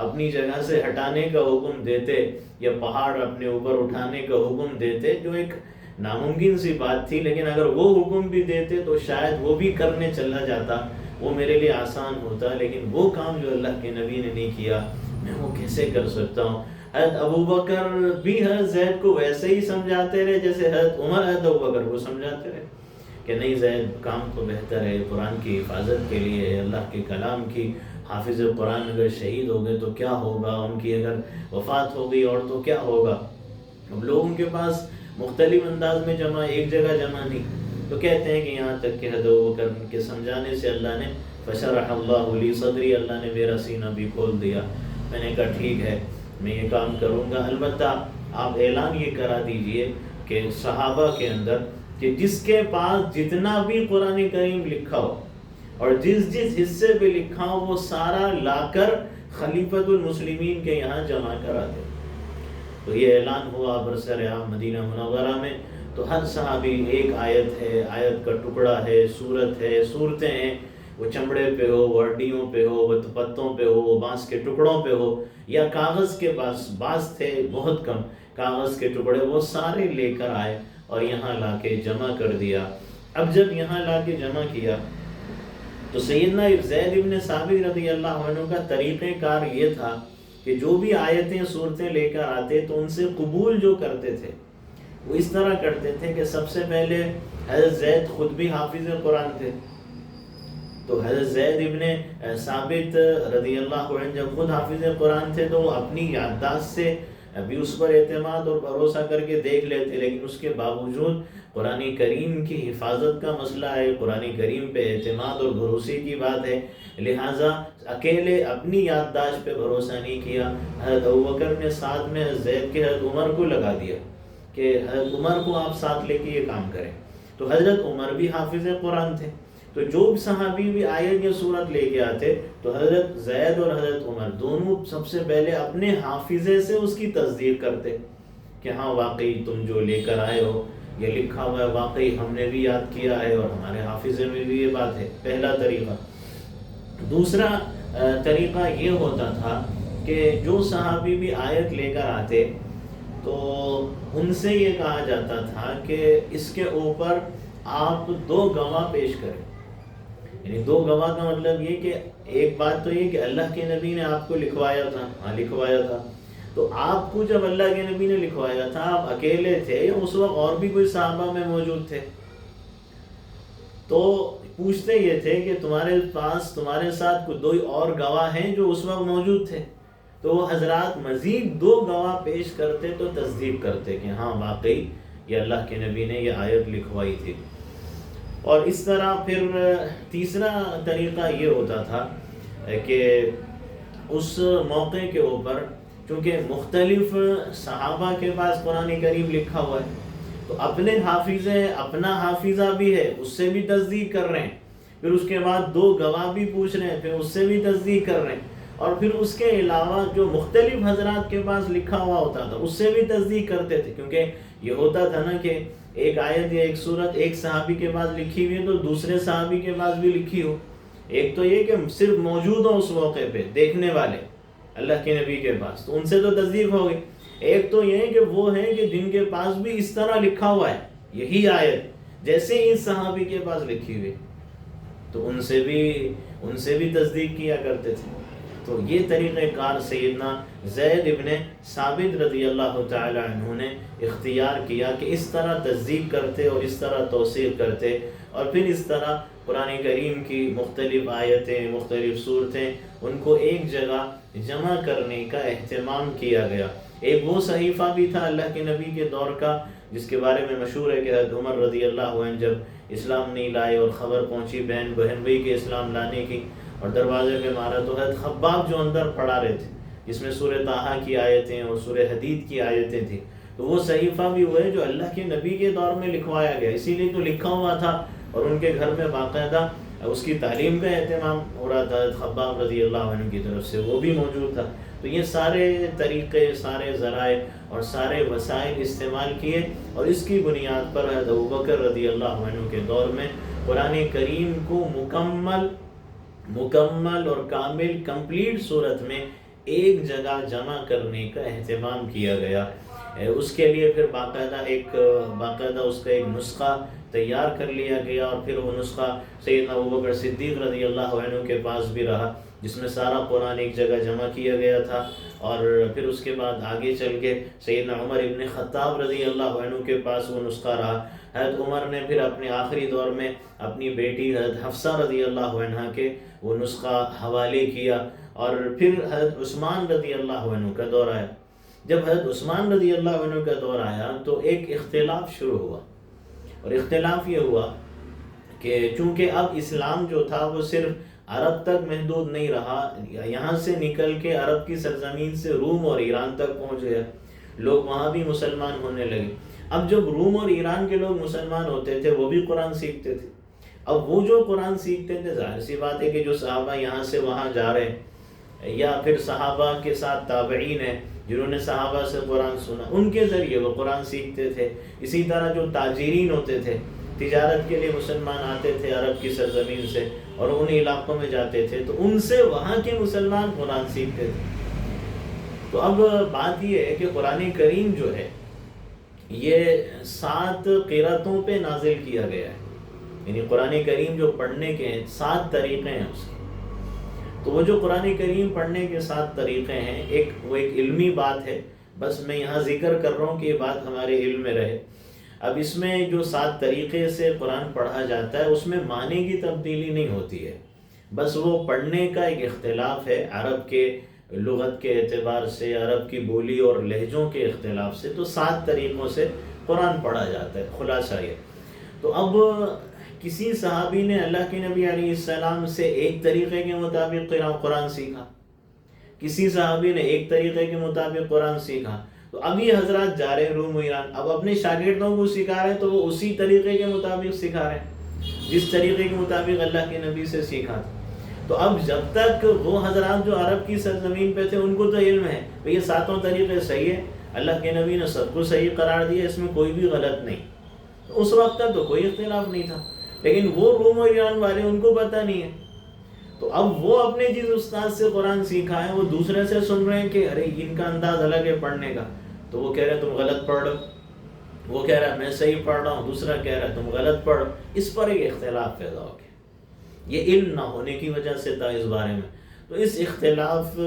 اپنی جگہ سے ہٹانے کا حکم دیتے یا پہاڑ اپنے اوپر اٹھانے کا حکم دیتے، جو ایک ناممکن سی بات تھی، لیکن اگر وہ حکم بھی دیتے تو شاید وہ بھی کرنے چلا جاتا، وہ میرے لیے آسان ہوتا، لیکن وہ کام جو اللہ کے نبی نے نہیں کیا میں وہ کیسے کر سکتا ہوں؟ حضرت ابوبکر بھی حضرت زید کو ویسے ہی سمجھاتے رہے جیسے حضرت عمر حضرت ابوبکر کو سمجھاتے رہے کہ نہیں زید کام تو بہتر ہے، قرآن کی حفاظت کے لیے ہے، اللہ کے کلام کی حافظ قرآن اگر شہید ہو گئے تو کیا ہوگا، ان کی اگر وفات ہو گئی اور تو کیا ہوگا۔ اب لوگوں کے پاس مختلف انداز میں جمع، ایک جگہ جمع نہیں، تو کہتے ہیں کہ یہاں تک کہ حضرت ابوبکر کے سمجھانے سے اللہ نے فشرح اللہ لی صدری، اللہ نے میرا سینہ بھی کھول دیا۔ میں نے کہا ٹھیک ہے میں یہ کام کروں گا، البتہ آپ اعلان یہ کرا دیجئے کہ صحابہ کے اندر کہ جس کے پاس جتنا بھی قرآن کریم لکھا ہو اور جس جس حصے پہ لکھا ہو وہ سارا لا کر خلیفۃ المسلمین کے یہاں جمع کرا دے۔ تو یہ اعلان ہوا برسر عام مدینہ منورہ میں، تو ہر صحابی ایک آیت ہے، آیت کا ٹکڑا ہے، سورت ہے، سورتیں ہیں، وہ چمڑے پہ ہو، وہ ہڈیوں پہ ہو، وہ پتوں پہ ہو، وہ بانس کے ٹکڑوں پہ ہو، یا کاغذ کے پاس باز تھے بہت کم کاغذ کے ٹکڑے، وہ سارے لے کر آئے اور یہاں لا کے جمع کر دیا۔ اب جب یہاں لا کے جمع کیا تو سیدنا زید ابن ثابت رضی اللہ عنہ کا طریقہ کار یہ تھا کہ جو بھی آیتیں صورتیں لے کر آتے تو ان سے قبول جو کرتے تھے وہ اس طرح کرتے تھے کہ سب سے پہلے حضرت زید خود بھی حافظ قرآن تھے، تو حضرت زید ابن ثابت رضی اللہ عنہ جب خود حافظ قرآن تھے تو وہ اپنی یادداشت سے ابھی اس پر اعتماد اور بھروسہ کر کے دیکھ لیتے، لیکن اس کے باوجود قرآن کریم کی حفاظت کا مسئلہ ہے، قرآن کریم پہ اعتماد اور بھروسے کی بات ہے، لہٰذا اکیلے اپنی یادداشت پہ بھروسہ نہیں کیا۔ حضرت ابوبکر نے ساتھ میں زید کے حضرت عمر کو لگا دیا کہ حضرت عمر کو آپ ساتھ لے کے یہ کام کریں، تو حضرت عمر بھی حافظ قرآن تھے، تو جو بھی صحابی بھی آیت یا سورت لے کے آتے تو حضرت زید اور حضرت عمر دونوں سب سے پہلے اپنے حافظے سے اس کی تصدیق کرتے کہ ہاں واقعی تم جو لے کر آئے ہو یہ لکھا ہوا ہے، واقعی ہم نے بھی یاد کیا ہے اور ہمارے حافظے میں بھی یہ بات ہے، پہلا طریقہ۔ دوسرا طریقہ یہ ہوتا تھا کہ جو صحابی بھی آیت لے کر آتے تو ان سے یہ کہا جاتا تھا کہ اس کے اوپر آپ 2 گواہ پیش کریں، یعنی 2 گواہ کا مطلب یہ کہ ایک بات تو یہ کہ اللہ کے نبی نے آپ کو لکھوایا تھا، ہاں لکھوایا تھا، تو آپ کو جب اللہ کے نبی نے لکھوایا تھا آپ اکیلے تھے یا اس وقت اور بھی کوئی صحابہ میں موجود تھے، تو پوچھتے یہ تھے کہ تمہارے پاس تمہارے ساتھ کوئی اور گواہ ہیں جو اس وقت موجود تھے، تو وہ حضرات مزید 2 گواہ پیش کرتے تو تصدیق کرتے کہ ہاں واقعی یہ اللہ کے نبی نے یہ آیت لکھوائی تھی۔ اور اس طرح پھر تیسرا طریقہ یہ ہوتا تھا کہ اس موقع کے اوپر چونکہ مختلف صحابہ کے پاس قرآن کریم لکھا ہوا ہے تو اپنے حافظے اپنا حافظہ بھی ہے اس سے بھی تصدیق کر رہے ہیں، پھر اس کے بعد 2 گواہ بھی پوچھ رہے ہیں، پھر اس سے بھی تصدیق کر رہے ہیں، اور پھر اس کے علاوہ جو مختلف حضرات کے پاس لکھا ہوا ہوتا تھا اس سے بھی تصدیق کرتے تھے، کیونکہ یہ ہوتا تھا نا کہ ایک آیت یا ایک سورت ایک صحابی کے پاس لکھی ہوئی ہے تو دوسرے صحابی کے پاس بھی لکھی ہو، ایک تو یہ کہ صرف موجود ہو اس موقع پہ دیکھنے والے اللہ کے نبی کے پاس تو ان سے تو تصدیق ہو گئی، ایک تو یہ کہ وہ ہیں کہ جن کے پاس بھی اس طرح لکھا ہوا ہے یہی آیت جیسے اس صحابی کے پاس لکھی ہوئی تو ان سے بھی تصدیق کیا کرتے تھے۔ تو یہ طریقہ کار سیدنا زید ابن ثابت رضی اللہ تعالی عنہ نے اختیار کیا کہ اس طرح تصدیق کرتے اور اس طرح توثیق کرتے، اور پھر اس طرح قرآن کریم کی مختلف آیتیں مختلف صورتیں ان کو ایک جگہ جمع کرنے کا اہتمام کیا گیا۔ ایک وہ صحیفہ بھی تھا اللہ کے نبی کے دور کا جس کے بارے میں مشہور ہے کہ حضرت عمر رضی اللہ عنہ جب اسلام نہیں لائے اور خبر پہنچی بہن بھائی کے اسلام لانے کی اور دروازے پہ مارا تو حضرت خباب جو اندر پڑھا رہے تھے جس میں سورہ طٰہٰ کی آیتیں اور سورہ حدید کی آیتیں تھیں، تو وہ صحیفہ بھی وہ ہے جو اللہ کے نبی کے دور میں لکھوایا گیا، اسی لیے تو لکھا ہوا تھا اور ان کے گھر میں باقاعدہ اس کی تعلیم کا اہتمام ہو رہا تھا خباب رضی اللہ عنہ کی طرف سے، وہ بھی موجود تھا۔ تو یہ سارے طریقے سارے ذرائع اور سارے وسائل استعمال کیے اور اس کی بنیاد پر حضرت ابوبکر رضی اللہ عنہ کے دور میں قرآن کریم کو مکمل اور کمپلیٹ صورت میں ایک جگہ جمع کرنے کا اہتمام کیا گیا۔ اس کے لیے پھر باقاعدہ اس کا ایک نسخہ تیار کر لیا گیا اور پھر وہ نسخہ سیدنا ابوبکر صدیق رضی اللہ عنہ کے پاس بھی رہا جس میں سارا قرآن ایک جگہ جمع کیا گیا تھا، اور پھر اس کے بعد آگے چل کے سیدنا عمر ابن خطاب رضی اللہ عنہ کے پاس وہ نسخہ رہا۔ حضرت عمر نے پھر اپنے آخری دور میں اپنی بیٹی حضرت حفصہ رضی اللہ عنہ کے وہ نسخہ حوالے کیا، اور پھر حضرت عثمان رضی اللہ عنہ کا دور آیا۔ جب حضرت عثمان رضی اللہ عنہ کا دور آیا تو ایک اختلاف شروع ہوا، اور اختلاف یہ ہوا کہ چونکہ اب اسلام جو تھا وہ صرف عرب تک محدود نہیں رہا، یہاں سے نکل کے عرب کی سرزمین سے روم اور ایران تک پہنچ گیا، لوگ وہاں بھی مسلمان ہونے لگے۔ اب جب روم اور ایران کے لوگ مسلمان ہوتے تھے وہ بھی قرآن سیکھتے تھے، اب وہ جو قرآن سیکھتے تھے ظاہر سی بات ہے کہ جو صحابہ یہاں سے وہاں جا رہے ہیں یا پھر صحابہ کے ساتھ تابعین ہیں جنہوں نے صحابہ سے قرآن سنا ان کے ذریعے وہ قرآن سیکھتے تھے۔ اسی طرح جو تاجرین ہوتے تھے تجارت کے لیے مسلمان آتے تھے عرب کی سرزمین سے اور ان علاقوں میں جاتے تھے تو ان سے وہاں کے مسلمان قرآن سیکھتے تھے۔ تو اب بات یہ ہے کہ قرآن کریم جو ہے یہ 7 قرأتوں پہ نازل کیا گیا ہے، یعنی قرآن کریم جو پڑھنے کے 7 طریقے ہیں اس کے، تو وہ جو قرآن کریم پڑھنے کے 7 طریقے ہیں وہ ایک علمی بات ہے، بس میں یہاں ذکر کر رہا ہوں کہ یہ بات ہمارے علم میں رہے۔ اب اس میں جو 7 طریقے سے قرآن پڑھا جاتا ہے اس میں معنی کی تبدیلی نہیں ہوتی ہے، بس وہ پڑھنے کا ایک اختلاف ہے، عرب کے لغت کے اعتبار سے، عرب کی بولی اور لہجوں کے اختلاف سے، تو 7 طریقوں سے قرآن پڑھا جاتا ہے، خلاصہ یہ۔ تو اب کسی صحابی نے اللہ کے نبی علیہ السلام سے ایک طریقے کے مطابق قرآن سیکھا، کسی صحابی نے ایک طریقے کے مطابق قرآن سیکھا، تو اب یہ حضرات جا رہے ہیں روم و ایران، اب اپنے شاگردوں کو سکھا رہے ہیں تو وہ اسی طریقے کے مطابق سکھا رہے ہیں جس طریقے کے مطابق اللہ کے نبی سے سیکھا تھا۔ تو اب جب تک وہ حضرات جو عرب کی سرزمین پہ تھے ان کو تو علم ہے یہ 7 طریقے صحیح ہے، اللہ کے نبی نے سب کو صحیح قرار دیا، اس میں کوئی بھی غلط نہیں، تو اس وقت تک تو کوئی اختلاف نہیں تھا۔ لیکن وہ روم و ایران والے ان کو پتہ نہیں ہے، تو اب وہ اپنے جس استاد سے قرآن سیکھا ہے وہ دوسرے سے سن رہے ہیں کہ ارے ان کا انداز الگ ہے پڑھنے کا، تو وہ کہہ رہے ہیں تم غلط پڑھ رہے ہو، وہ کہہ رہا ہے میں صحیح پڑھ رہا ہوں، دوسرا کہہ رہا ہے تم غلط پڑھ رہے ہو، اس پر ایک اختلاف پیدا ہو گیا۔ یہ علم نہ ہونے کی وجہ سے تھا اس بارے میں، تو اس اختلاف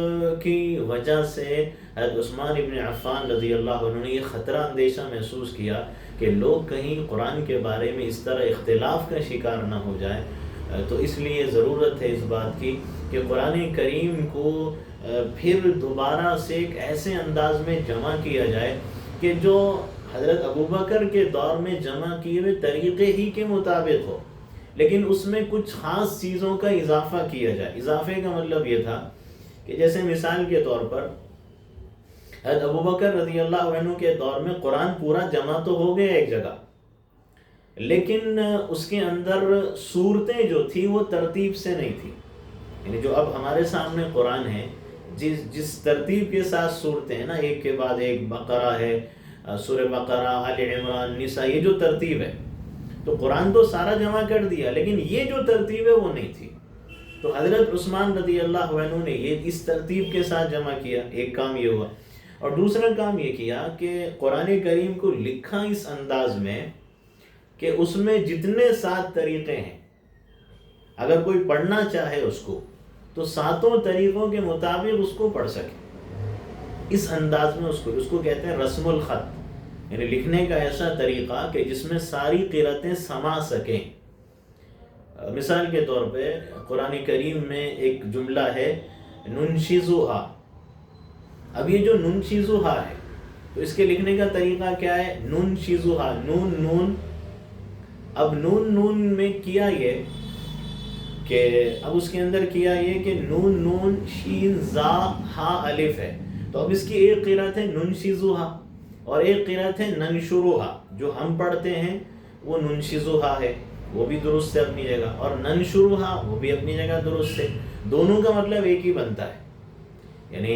کی وجہ سے حضرت عثمان ابن عفان رضی اللہ عنہ نے یہ خطرہ اندیشہ محسوس کیا کہ لوگ کہیں قرآن کے بارے میں اس طرح اختلاف کا شکار نہ ہو جائیں، تو اس لیے ضرورت ہے اس بات کی کہ قرآن کریم کو پھر دوبارہ سے ایک ایسے انداز میں جمع کیا جائے کہ جو حضرت ابوبکر کے دور میں جمع کیے ہوئے طریقے ہی کے مطابق ہو، لیکن اس میں کچھ خاص چیزوں کا اضافہ کیا جائے۔ اضافے کا مطلب یہ تھا کہ جیسے مثال کے طور پر حضرت ابوبکر رضی اللہ عنہ کے دور میں قرآن پورا جمع تو ہو گیا ایک جگہ، لیکن اس کے اندر صورتیں جو تھی وہ ترتیب سے نہیں تھی، یعنی جو اب ہمارے سامنے قرآن ہے جس ترتیب کے ساتھ صورتیں ہیں نا، ایک کے بعد ایک، بقرہ ہے، سورہ بقرہ، آل عمران، نساء، یہ جو ترتیب ہے، تو قرآن تو سارا جمع کر دیا لیکن یہ جو ترتیب ہے وہ نہیں تھی، تو حضرت عثمان رضی اللہ عنہ نے یہ اس ترتیب کے ساتھ جمع کیا، ایک کام یہ ہوا۔ اور دوسرا کام یہ کیا کہ قرآن کریم کو لکھا اس انداز میں کہ اس میں جتنے 7 طریقے ہیں اگر کوئی پڑھنا چاہے اس کو تو 7 طریقوں کے مطابق اس کو پڑھ سکے، اس انداز میں اس کو کہتے ہیں رسم الخط، یعنی لکھنے کا ایسا طریقہ کہ جس میں ساری قرأتیں سما سکیں۔ مثال کے طور پہ قرآن کریم میں ایک جملہ ہے ننشزوہا، اب یہ جو ننشزوہا ہے تو اس کے لکھنے کا طریقہ کیا ہے؟ ننشزوہا، نون نون، اب نون نون میں کیا یہ کہ اب اس کے اندر کیا یہ کہ نون نون شین زا ہا الف ہے، تو اب اس کی ایک قرأت ہے ننشزوہا اور ایک قرأت ہے ننشروہا، جو ہم پڑھتے ہیں وہ ننشزوہا ہے، وہ بھی درست ہے اپنی جگہ، اور ننشروہا وہ بھی اپنی جگہ درست ہے، دونوں کا مطلب ایک ہی بنتا ہے۔ یعنی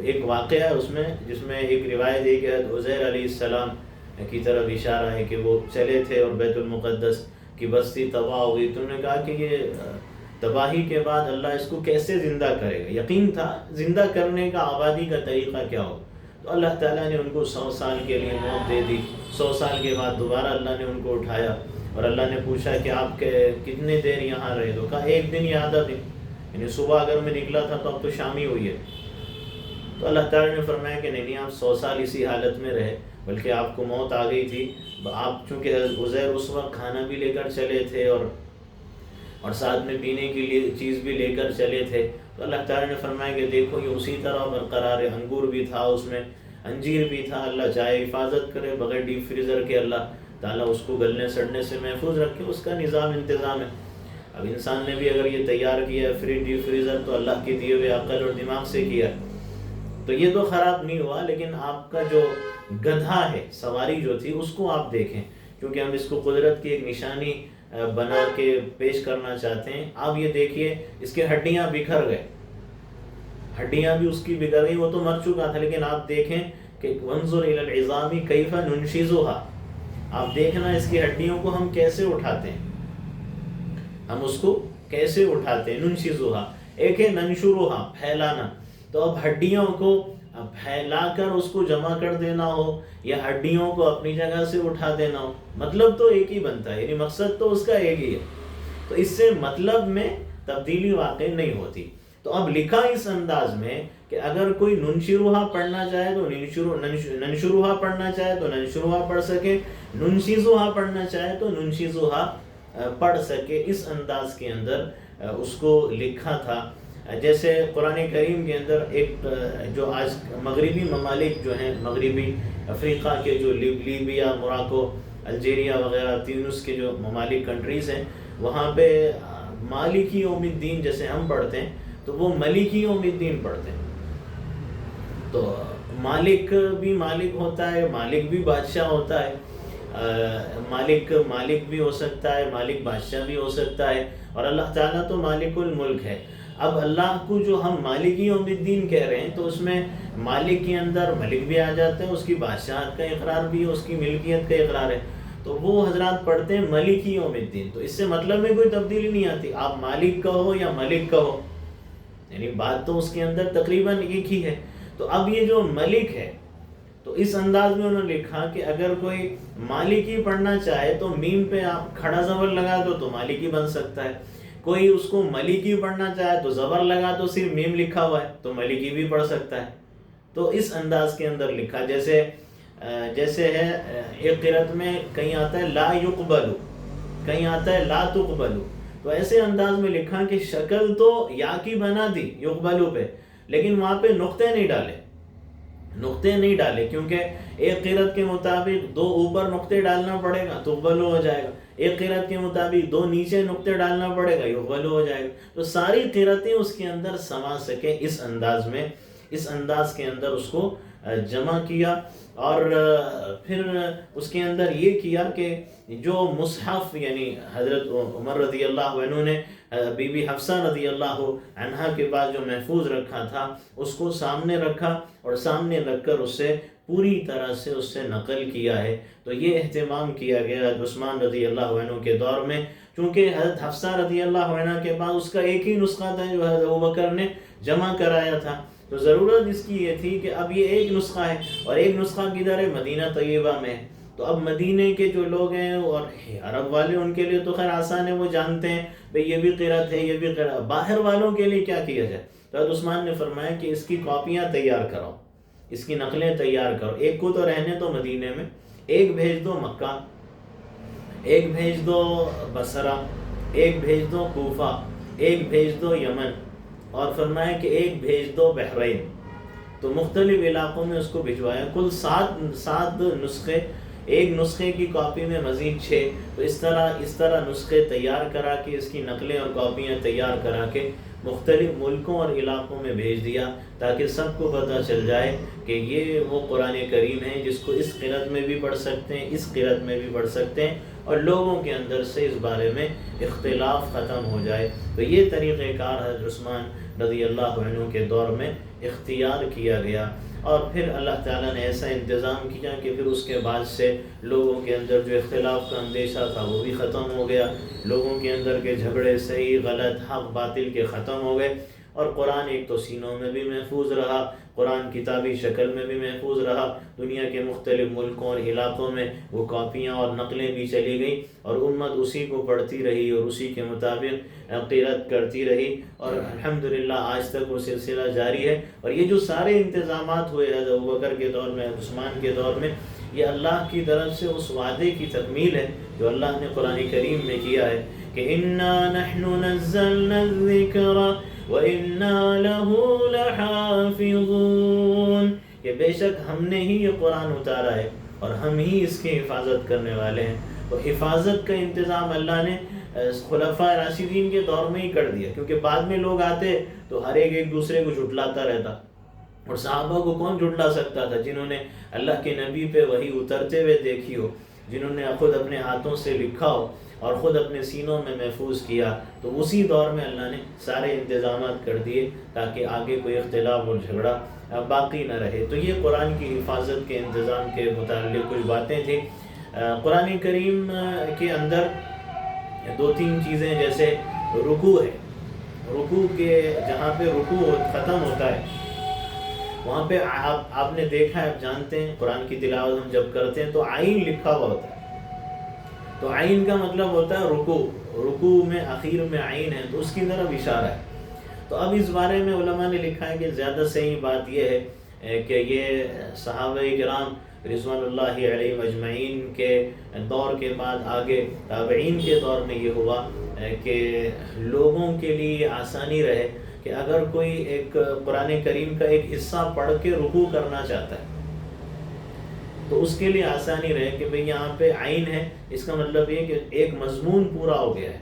ایک واقعہ ہے اس میں جس میں ایک روایت ہے کہ عزیر علیہ السلام کی طرف اشارہ ہے کہ وہ چلے تھے اور بیت المقدس کی بستی تباہ ہو گئی، تو انہوں نے کہا کہ یہ تباہی کے بعد اللہ اس کو کیسے زندہ کرے گا، یقین تھا زندہ کرنے کا آبادی کا طریقہ کیا ہو، تو اللہ تعالیٰ نے ان کو 100 سال کے لیے موت دے دی، 100 سال کے بعد دوبارہ اللہ نے ان کو اٹھایا اور اللہ نے پوچھا کہ آپ کتنے دیر یہاں رہے، تو کہا 1 دن یا آدھا دن، یعنی صبح اگر میں نکلا تھا تو اب تو شام ہی ہوئی ہے، تو اللہ تعالیٰ نے فرمایا کہ نہیں آپ 100 سال اسی حالت میں رہے، بلکہ آپ کو موت آ گئی تھی، آپ چونکہ عزیر اس وقت کھانا بھی لے کر چلے تھے اور ساتھ میں پینے کے لیے چیز بھی لے کر چلے تھے، تو اللہ تعالیٰ نے فرمایا کہ دیکھو یہ اسی طرح برقرار ہے، انگور بھی تھا اس میں، انجیر بھی تھا، اللہ چاہے حفاظت کرے بغیر ڈیپ فریزر کے، اللہ تعالیٰ اس کو گلنے سڑنے سے محفوظ رکھے، اس کا نظام انتظام ہے۔ اب انسان نے بھی اگر یہ تیار کیا ہے ڈیپ فریزر تو اللہ کے دیے ہوئے عقل اور دماغ سے کیا، تو یہ تو خراب نہیں ہوا، لیکن آپ کا جو گدھا ہے، سواری جو تھی، اس کو آپ دیکھیں، کیونکہ ہم اس کو قدرت کی ایک نشانی بنا کے پیش کرنا چاہتے ہیں۔ آپ یہ دیکھیے اس کے ہڈیاں بکھر گئے، ہڈیاں بھی اس کی بکھر گئی، وہ تو مر چکا تھا، لیکن آپ دیکھیں کہ وانظر الی العظام کیف ننشزها، آپ دیکھنا اس کی ہڈیوں کو ہم کیسے اٹھاتے ہیں، ہم اس کو کیسے اٹھاتے ہیں، ننشزها، ایک ہے ننشرها، پھیلانا، تو اب ہڈیوں کو پھیلا کر اس کو جمع کر دینا ہو یا ہڈیوں کو اپنی جگہ سے اٹھا دینا ہو، مطلب تو ایک ہی بنتا ہے، یعنی مقصد تو اس کا ایک ہی ہے، تو اس سے مطلب میں تبدیلی واقع نہیں ہوتی۔ تو اب لکھا اس انداز میں کہ اگر کوئی ننشروہا پڑھنا چاہے تو ننشروہا پڑھنا چاہے تو ننشروہا پڑھ سکے، ننشزوہا پڑھنا چاہے تو ننشزوہا پڑھ سکے، اس انداز کے اندر اس کو لکھا تھا۔ جیسے قرآن کریم کے اندر ایک جو آج مغربی ممالک جو ہیں، مغربی افریقہ کے جو لیبیا، موراکو، الجیریا وغیرہ تیونس کے جو ممالک کنٹریز ہیں، وہاں پہ مالکی یوم الدین جیسے ہم پڑھتے ہیں تو وہ ملکی یوم الدین پڑھتے ہیں. تو مالک بھی مالک ہوتا ہے، مالک بھی بادشاہ ہوتا ہے، مالک بھی ہو سکتا ہے، مالک بادشاہ بھی ہو سکتا ہے، اور اللہ تعالیٰ تو مالک الملک ہے. اب اللہ کو جو ہم مالکی یوم الدین کہہ رہے ہیں تو اس میں مالک کے اندر ملک بھی آ جاتے ہیں، اس کی بادشاہت کا اقرار بھی ہے، اس کی ملکیت کا اقرار ہے. تو وہ حضرات پڑھتے ہیں ملکی یوم الدین. تو اس سے مطلب میں کوئی تبدیلی نہیں آتی، آپ مالک کہو یا ملک کہو، یعنی بات تو اس کے اندر تقریباً ایک ہی ہے. تو اب یہ جو ملک ہے تو اس انداز میں انہوں نے لکھا کہ اگر کوئی مالکی پڑھنا چاہے تو میم پہ آپ کھڑا زبر لگا دو تو مالکی بن سکتا ہے. کوئی اس کو ملکی پڑھنا چاہے تو زبر لگا دو، صرف میم لکھا ہوا ہے تو ملکی بھی پڑھ سکتا ہے. تو اس انداز کے اندر لکھا. جیسے ہے ایک قرأت میں کہیں آتا ہے لا یقبلو، کہیں آتا ہے لا تقبلو. تو ایسے انداز میں لکھا کہ شکل تو یا کی بنا دی یقبلو پہ، لیکن وہاں پہ نقطے نہیں ڈالے کیونکہ ایک قرأت کے مطابق 2 اوپر نقطے ڈالنا پڑے گا تو یقبلو ہو جائے گا، ایک قرأت کے مطابق 2 نیچے نقطے ڈالنا پڑے گا یقبلو ہو جائے گا. تو ساری قرأتیں اس کے اندر سما سکے اس انداز کے اندر اس کو جمع کیا. اور پھر اس کے اندر یہ کیا کہ جو مصحف یعنی حضرت عمر رضی اللہ عنہ نے بی بی حفصہ رضی اللہ عنہا کے بعد جو محفوظ رکھا تھا اس کو سامنے رکھا اور سامنے رکھ کر اس سے پوری طرح سے اس سے نقل کیا ہے. تو یہ اہتمام کیا گیا عثمان رضی اللہ عنہ کے دور میں، چونکہ حضرت حفصہ رضی اللہ عنہ کے بعد اس کا ایک ہی نسخہ تھا جو حضرت ابوبکر نے جمع کرایا تھا. تو ضرورت اس کی یہ تھی کہ اب یہ ایک نسخہ ہے اور ایک نسخہ کدھر ہے؟ مدینہ طیبہ میں. تو اب مدینے کے جو لوگ ہیں اور عرب والے ان کے لیے تو خیر آسان ہے، وہ جانتے ہیں بھئی یہ بھی قرأت ہے، یہ بھی قرأت. باہر والوں کے لیے کیا کیا جائے؟ تو حضرت عثمان نے فرمایا کہ اس کی کاپیاں تیار کرو، اس کی نقلیں تیار کرو. ایک کو تو رہنے دو مدینے میں، ایک بھیج دو مکہ، ایک بھیج دو بصرہ، ایک بھیج دو کوفہ، ایک بھیج دو یمن، اور فرمایا کہ ایک بھیج دو بحرین. تو مختلف علاقوں میں اس کو بھجوایا. کل 7 نسخے، ایک نسخے کی کاپی میں مزید 6. تو اس طرح نسخے تیار کرا کے اس کی نقلیں اور کاپیاں تیار کرا کے مختلف ملکوں اور علاقوں میں بھیج دیا تاکہ سب کو پتہ چل جائے کہ یہ وہ قرآن کریم ہے جس کو اس قرأت میں بھی پڑھ سکتے ہیں، اس قرأت میں بھی پڑھ سکتے ہیں، اور لوگوں کے اندر سے اس بارے میں اختلاف ختم ہو جائے. تو یہ طریقہ کار حضرت عثمان رضی اللہ عنہ کے دور میں اختیار کیا گیا. اور پھر اللہ تعالیٰ نے ایسا انتظام کیا کہ پھر اس کے بعد سے لوگوں کے اندر جو اختلاف کا اندیشہ تھا وہ بھی ختم ہو گیا، لوگوں کے اندر کے جھگڑے صحیح غلط حق باطل کے ختم ہو گئے، اور قرآن ایک تو سینوں میں بھی محفوظ رہا، قرآن کتابی شکل میں بھی محفوظ رہا، دنیا کے مختلف ملکوں اور علاقوں میں وہ کاپیاں اور نقلیں بھی چلی گئیں، اور امت اسی کو پڑھتی رہی اور اسی کے مطابق قرأت کرتی رہی، اور الحمدللہ آج تک وہ سلسلہ جاری ہے. اور یہ جو سارے انتظامات ہوئے حضرت ابوبکر کے دور میں، عثمان کے دور میں، یہ اللہ کی طرف سے اس وعدے کی تکمیل ہے جو اللہ نے قرآن کریم میں کیا ہے کہ اِنَّا نَحْنُ نَزَّلْنَا الذِّكْرَ وَإِنَّا لَهُ لَحَافِظُونَ، کہ بے شک ہم نے ہی یہ قرآن اتارا ہے اور ہم ہی اس کی حفاظت کرنے والے ہیں. تو حفاظت کا انتظام اللہ نے خلفاء راشدین کے دور میں ہی کر دیا، کیونکہ بعد میں لوگ آتے تو ہر ایک دوسرے کو جھٹلاتا رہتا، اور صحابہ کو کون جھٹلا سکتا تھا جنہوں نے اللہ کے نبی پہ وحی اترتے ہوئے دیکھی ہو، جنہوں نے خود اپنے ہاتھوں سے لکھا ہو اور خود اپنے سینوں میں محفوظ کیا. تو اسی دور میں اللہ نے سارے انتظامات کر دیے تاکہ آگے کوئی اختلاف اور جھگڑا باقی نہ رہے. تو یہ قرآن کی حفاظت کے انتظام کے متعلق کچھ باتیں تھیں. قرآن کریم کے اندر 2-3 چیزیں، جیسے رکوع ہے، رکوع کے جہاں پہ رکوع ختم ہوتا ہے وہاں پہ آپ نے دیکھا ہے، آپ جانتے ہیں قرآن کی تلاوت ہم جب کرتے ہیں تو عین لکھا ہوا ہوتا ہے. تو عین کا مطلب ہوتا ہے رکوع، رکوع میں آخر میں عین ہے تو اس کی طرف اشارہ ہے. تو اب اس بارے میں علماء نے لکھا ہے کہ زیادہ صحیح بات یہ ہے کہ یہ صحابہ کرام رضوان اللہ علیہم اجمعین کے دور کے بعد آگے تابعین کے دور میں یہ ہوا کہ لوگوں کے لیے آسانی رہے کہ کہ اگر کوئی ایک قرآن کریم کا ایک حصہ پڑھ کے رکوع کرنا چاہتا ہے تو اس کے لیے آسانی رہے کہ بھئی یہاں پہ عین ہے، اس کا مطلب یہ کہ ایک مضمون پورا ہو گیا ہے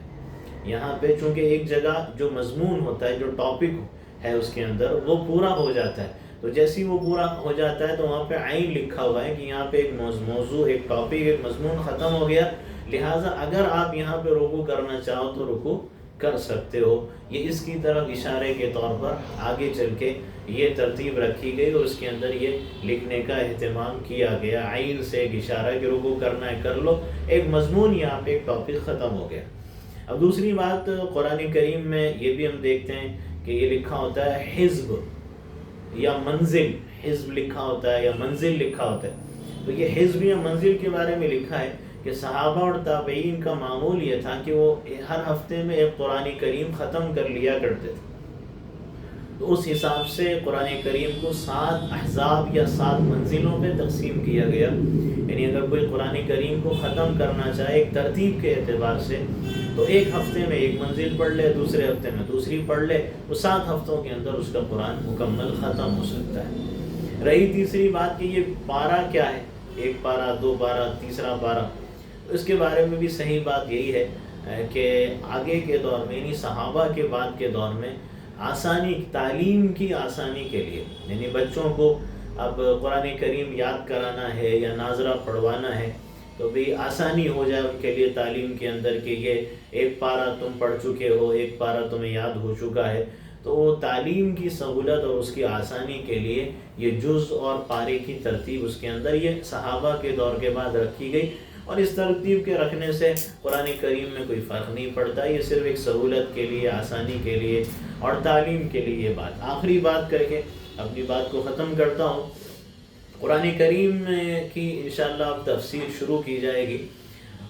یہاں پہ، چونکہ ایک جگہ جو مضمون ہوتا ہے، جو ٹاپک ہے اس کے اندر، وہ پورا ہو جاتا ہے، تو جیسے ہی وہ پورا ہو جاتا ہے تو وہاں پہ عین لکھا ہوا ہے کہ یہاں پہ ایک موضوع، ایک ٹاپک، ایک مضمون ختم ہو گیا، لہٰذا اگر آپ یہاں پہ رکوع کرنا چاہو تو رکوع کر سکتے ہو۔ یہ اس کی طرف اشارے کے طور پر آگے چل کے یہ ترتیب رکھی گئی اور اس کے اندر یہ لکھنے کا اہتمام کیا گیا، عین سے ایک اشارہ کہ رکوع کرنا ہے کر لو، ایک مضمون یہاں پہ ایک ٹاپک ختم ہو گیا۔ اب دوسری بات، قرآن کریم میں یہ بھی ہم دیکھتے ہیں کہ یہ لکھا ہوتا ہے حزب یا منزل، حزب لکھا ہوتا ہے یا منزل لکھا ہوتا ہے، تو یہ حزب یا منزل کے بارے میں لکھا ہے کہ صحابہ اور تابعین کا معمول یہ تھا کہ وہ ہر ہفتے میں ایک قرآن کریم ختم کر لیا کرتے تھے، تو اس حساب سے قرآن کریم کو 7 احزاب یا 7 منزلوں پہ تقسیم کیا گیا، یعنی اگر کوئی قرآن کریم کو ختم کرنا چاہے ایک ترتیب کے اعتبار سے تو ایک ہفتے میں ایک منزل پڑھ لے، دوسرے ہفتے میں دوسری پڑھ لے، وہ 7 ہفتوں کے اندر اس کا قرآن مکمل ختم ہو سکتا ہے۔ رہی تیسری بات کہ یہ پارہ کیا ہے، 1 پارہ، 2 پارہ، تیسرا پارہ، اس کے بارے میں بھی صحیح بات یہی ہے کہ آگے کے دور میں، یعنی صحابہ کے بعد کے دور میں آسانی، تعلیم کی آسانی کے لیے، یعنی بچوں کو اب قرآن کریم یاد کرانا ہے یا ناظرہ پڑھوانا ہے تو بھی آسانی ہو جائے ان کے لیے تعلیم کے اندر کہ یہ 1 پارہ تم پڑھ چکے ہو، 1 پارہ تمہیں یاد ہو چکا ہے، تو وہ تعلیم کی سہولت اور اس کی آسانی کے لیے یہ جز اور پارے کی ترتیب اس کے اندر یہ صحابہ کے دور کے بعد رکھی گئی، اور اس ترتیب کے رکھنے سے قرآن کریم میں کوئی فرق نہیں پڑتا، یہ صرف ایک سہولت کے لیے، آسانی کے لیے اور تعلیم کے لیے۔ یہ بات آخری بات کر کے اپنی بات کو ختم کرتا ہوں۔ قرآن کریم کی انشاءاللہ اب تفسیر شروع کی جائے گی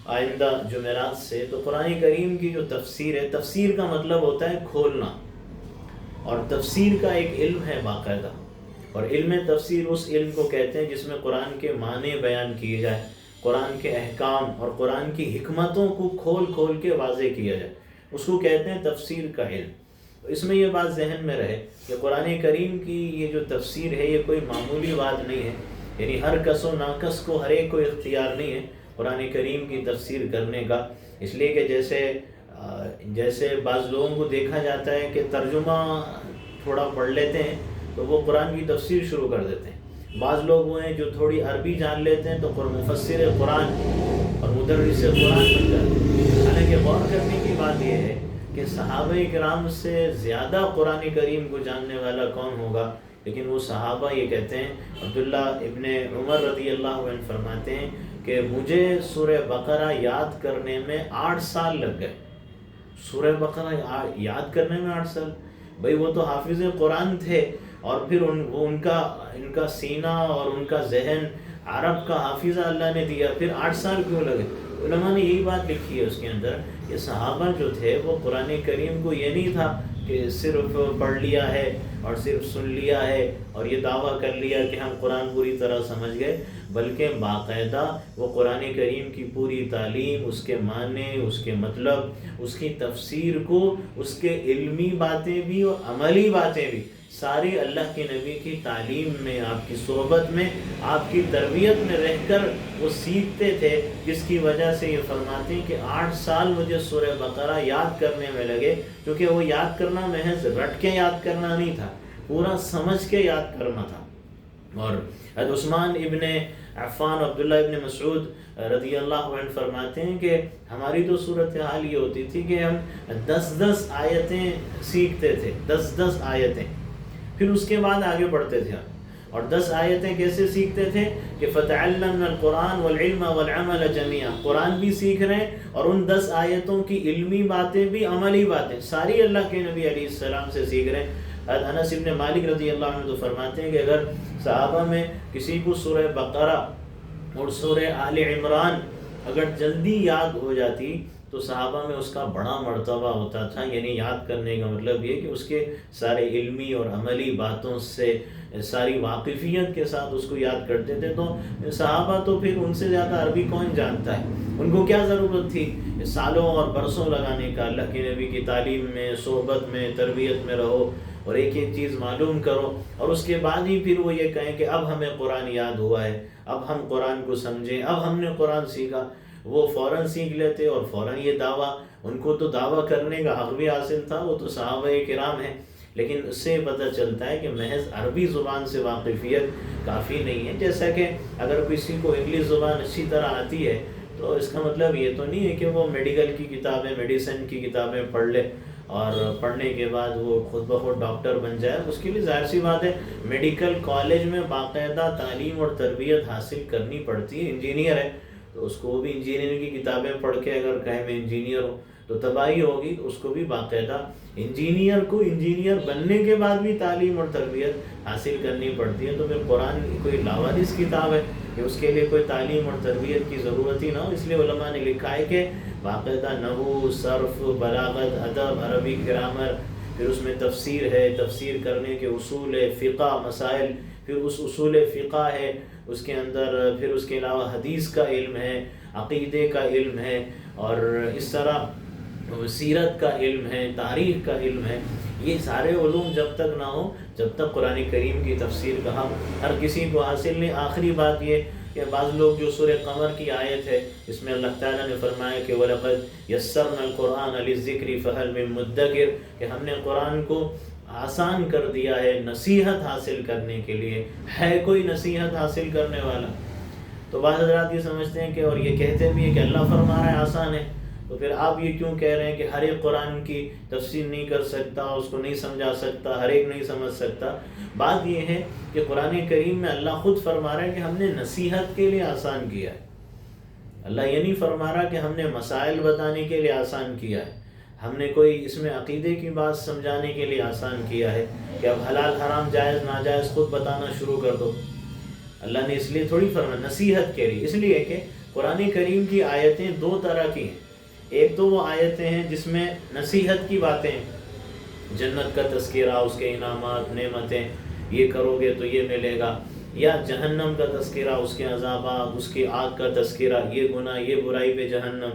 آئندہ جمعرات سے، تو قرآن کریم کی جو تفسیر ہے، تفسیر کا مطلب ہوتا ہے کھولنا، اور تفسیر کا ایک علم ہے باقاعدہ، اور علم تفسیر اس علم کو کہتے ہیں جس میں قرآن کے معنی بیان کیے جائے، قرآن کے احکام اور قرآن کی حکمتوں کو کھول کھول کے واضح کیا جائے، اس کو کہتے ہیں تفسیر کا علم۔ اس میں یہ بات ذہن میں رہے کہ قرآن کریم کی یہ جو تفسیر ہے یہ کوئی معمولی بات نہیں ہے، یعنی ہر کس و ناقص کو، ہر ایک کو اختیار نہیں ہے قرآن کریم کی تفسیر کرنے کا، اس لیے کہ جیسے بعض لوگوں کو دیکھا جاتا ہے کہ ترجمہ تھوڑا پڑھ لیتے ہیں تو وہ قرآن کی تفسیر شروع کر دیتے ہیں، بعض لوگ وہ ہیں جو تھوڑی عربی جان لیتے ہیں تو مفسر قرآن اور مدرس قرآن بن جاتے ہیں۔ حالانکہ غور کرنے کی بات یہ ہے کہ صحابہ کرام سے زیادہ قرآن کریم کو جاننے والا کون ہوگا، لیکن وہ صحابہ یہ کہتے ہیں، عبداللہ ابن عمر رضی اللہ عنہ فرماتے ہیں کہ مجھے سورہ بقرہ یاد کرنے میں 8 سال لگ گئے۔ سورہ بقرہ یاد کرنے میں 8 سال؟ بھئی وہ تو حافظ قرآن تھے، اور پھر ان کا سینہ اور ان کا ذہن عرب کا حافظہ اللہ نے دیا، پھر 8 سال کیوں لگے؟ علماء نے یہی بات لکھی ہے اس کے اندر کہ صحابہ جو تھے وہ قرآن کریم کو یہ نہیں تھا کہ صرف پڑھ لیا ہے اور صرف سن لیا ہے اور یہ دعویٰ کر لیا کہ ہم قرآن پوری طرح سمجھ گئے، بلکہ باقاعدہ وہ قرآن کریم کی پوری تعلیم، اس کے معنی، اس کے مطلب، اس کی تفسیر کو، اس کے علمی باتیں بھی اور عملی باتیں بھی ساری اللہ کے نبی کی تعلیم میں، آپ کی صحبت میں، آپ کی تربیت میں رہ کر وہ سیکھتے تھے، جس کی وجہ سے یہ فرماتے ہیں کہ 8 سال مجھے سورہ بقرہ یاد کرنے میں لگے، کیونکہ وہ یاد کرنا محض رٹ کے یاد کرنا نہیں تھا، پورا سمجھ کے یاد کرنا تھا۔ اور عثمان ابن عفان، عبداللہ ابن مسعود رضی اللہ عنہ فرماتے ہیں کہ ہماری تو صورتحال یہ ہوتی تھی کہ ہم 10 آیتیں سیکھتے تھے، 10 آیتیں، پھر اس کے بعد آگے بڑھتے تھے، اور 10 آیتیں کیسے سیکھتے تھے کہ فَتَعَلَّمْنَا الْقُرْآنَ وَالْعِلْمَ وَالْعَمَلَ جَمِيعًا، قرآن بھی سیکھ رہے ہیں اور ان 10 آیتوں کی علمی باتیں بھی، عملی باتیں ساری اللہ کے نبی علیہ السلام سے سیکھ رہے ہیں۔ انس ابن مالک رضی اللہ عنہ تو فرماتے ہیں کہ اگر صحابہ میں کسی کو سورہ بقرہ اور سورہ آل عمران اگر جلدی یاد ہو جاتی تو صحابہ میں اس کا بڑا مرتبہ ہوتا تھا، یعنی یاد کرنے کا مطلب یہ کہ اس کے سارے علمی اور عملی باتوں سے ساری واقفیت کے ساتھ اس کو یاد کرتے تھے۔ تو صحابہ تو پھر ان سے زیادہ عربی کون جانتا ہے، ان کو کیا ضرورت تھی سالوں اور برسوں لگانے کا، اللہ کے نبی کی تعلیم میں، صحبت میں، تربیت میں رہو اور ایک ایک چیز معلوم کرو، اور اس کے بعد ہی پھر وہ یہ کہیں کہ اب ہمیں قرآن یاد ہوا ہے، اب ہم قرآن کو سمجھیں، اب ہم نے قرآن سیکھا۔ وہ فوراً سیکھ لیتے اور فوراً یہ دعویٰ، ان کو تو دعویٰ کرنے کا حق بھی حاصل تھا، وہ تو صحابہ کرام ہیں، لیکن اس سے پتہ چلتا ہے کہ محض عربی زبان سے واقفیت کافی نہیں ہے۔ جیسا کہ اگر کسی کو انگلش زبان اچھی طرح آتی ہے تو اس کا مطلب یہ تو نہیں ہے کہ وہ میڈیکل کی کتابیں، میڈیسن کی کتابیں پڑھ لے اور پڑھنے کے بعد وہ خود بخود ڈاکٹر بن جائے۔ اس کے لیے ظاہر سی بات ہے میڈیکل کالج میں باقاعدہ تعلیم اور تربیت حاصل کرنی پڑتی ہے۔ انجینئر ہے تو اس کو بھی انجینئرنگ کی کتابیں پڑھ کے اگر کہیں میں انجینئر ہوں تو تباہی ہوگی، تو اس کو بھی باقاعدہ انجینئر کو انجینئر بننے کے بعد بھی تعلیم اور تربیت حاصل کرنی پڑتی ہے۔ تو پھر قرآن کوئی لاوارث کتاب ہے کہ اس کے لیے کوئی تعلیم اور تربیت کی ضرورت ہی نہ ہو، اس لیے علماء نے لکھا ہے کہ باقاعدہ نحو، صرف، بلاغت، ادب، عربی گرامر، پھر اس میں تفسیر ہے، تفسیر کرنے کے اصول ہے، فقہ مسائل، پھر اس اصول فقہ ہے، اس کے اندر پھر اس کے علاوہ حدیث کا علم ہے، عقیدے کا علم ہے، اور اس طرح سیرت کا علم ہے، تاریخ کا علم ہے۔ یہ سارے علوم جب تک نہ ہو، جب تک قرآن کریم کی تفسیر کا حق ہر کسی کو حاصل نہیں۔ آخری بات یہ کہ بعض لوگ جو سورہ قمر کی آیت ہے اس میں اللہ تعالیٰ نے فرمایا کہ وَلَقَدْ يَسَّرْنَا الْقُرْآنَ لِلذِّكْرِ فَهَلْ مِن مُدَّكِرٍ، کہ ہم نے قرآن کو آسان کر دیا ہے نصیحت حاصل کرنے کے لیے، ہے کوئی نصیحت حاصل کرنے والا؟ تو بعض حضرات یہ سمجھتے ہیں کہ اور یہ کہتے بھی ہیں کہ اللہ فرما رہا ہے آسان ہے، تو پھر آپ یہ کیوں کہہ رہے ہیں کہ ہر ایک قرآن کی تفسیر نہیں کر سکتا، اس کو نہیں سمجھا سکتا، ہر ایک نہیں سمجھ سکتا؟ بات یہ ہے کہ قرآن کریم میں اللہ خود فرما رہا ہے کہ ہم نے نصیحت کے لیے آسان کیا ہے۔ اللہ یہ نہیں فرما رہا کہ ہم نے مسائل بتانے کے لیے آسان کیا ہے، ہم نے کوئی اس میں عقیدے کی بات سمجھانے کے لیے آسان کیا ہے کہ اب حلال حرام جائز ناجائز خود بتانا شروع کر دو۔ اللہ نے اس لیے تھوڑی فرمایا، نصیحت کے لیے، اس لیے کہ قرآن کریم کی آیتیں دو طرح کی ہیں۔ ایک تو وہ آیتیں ہیں جس میں نصیحت کی باتیں ہیں، جنت کا تذکرہ، اس کے انعامات، نعمتیں، یہ کرو گے تو یہ ملے گا، یا جہنم کا تذکرہ، اس کے عذابات، اس کی آگ کا تذکرہ، یہ گناہ، یہ برائی پہ جہنم،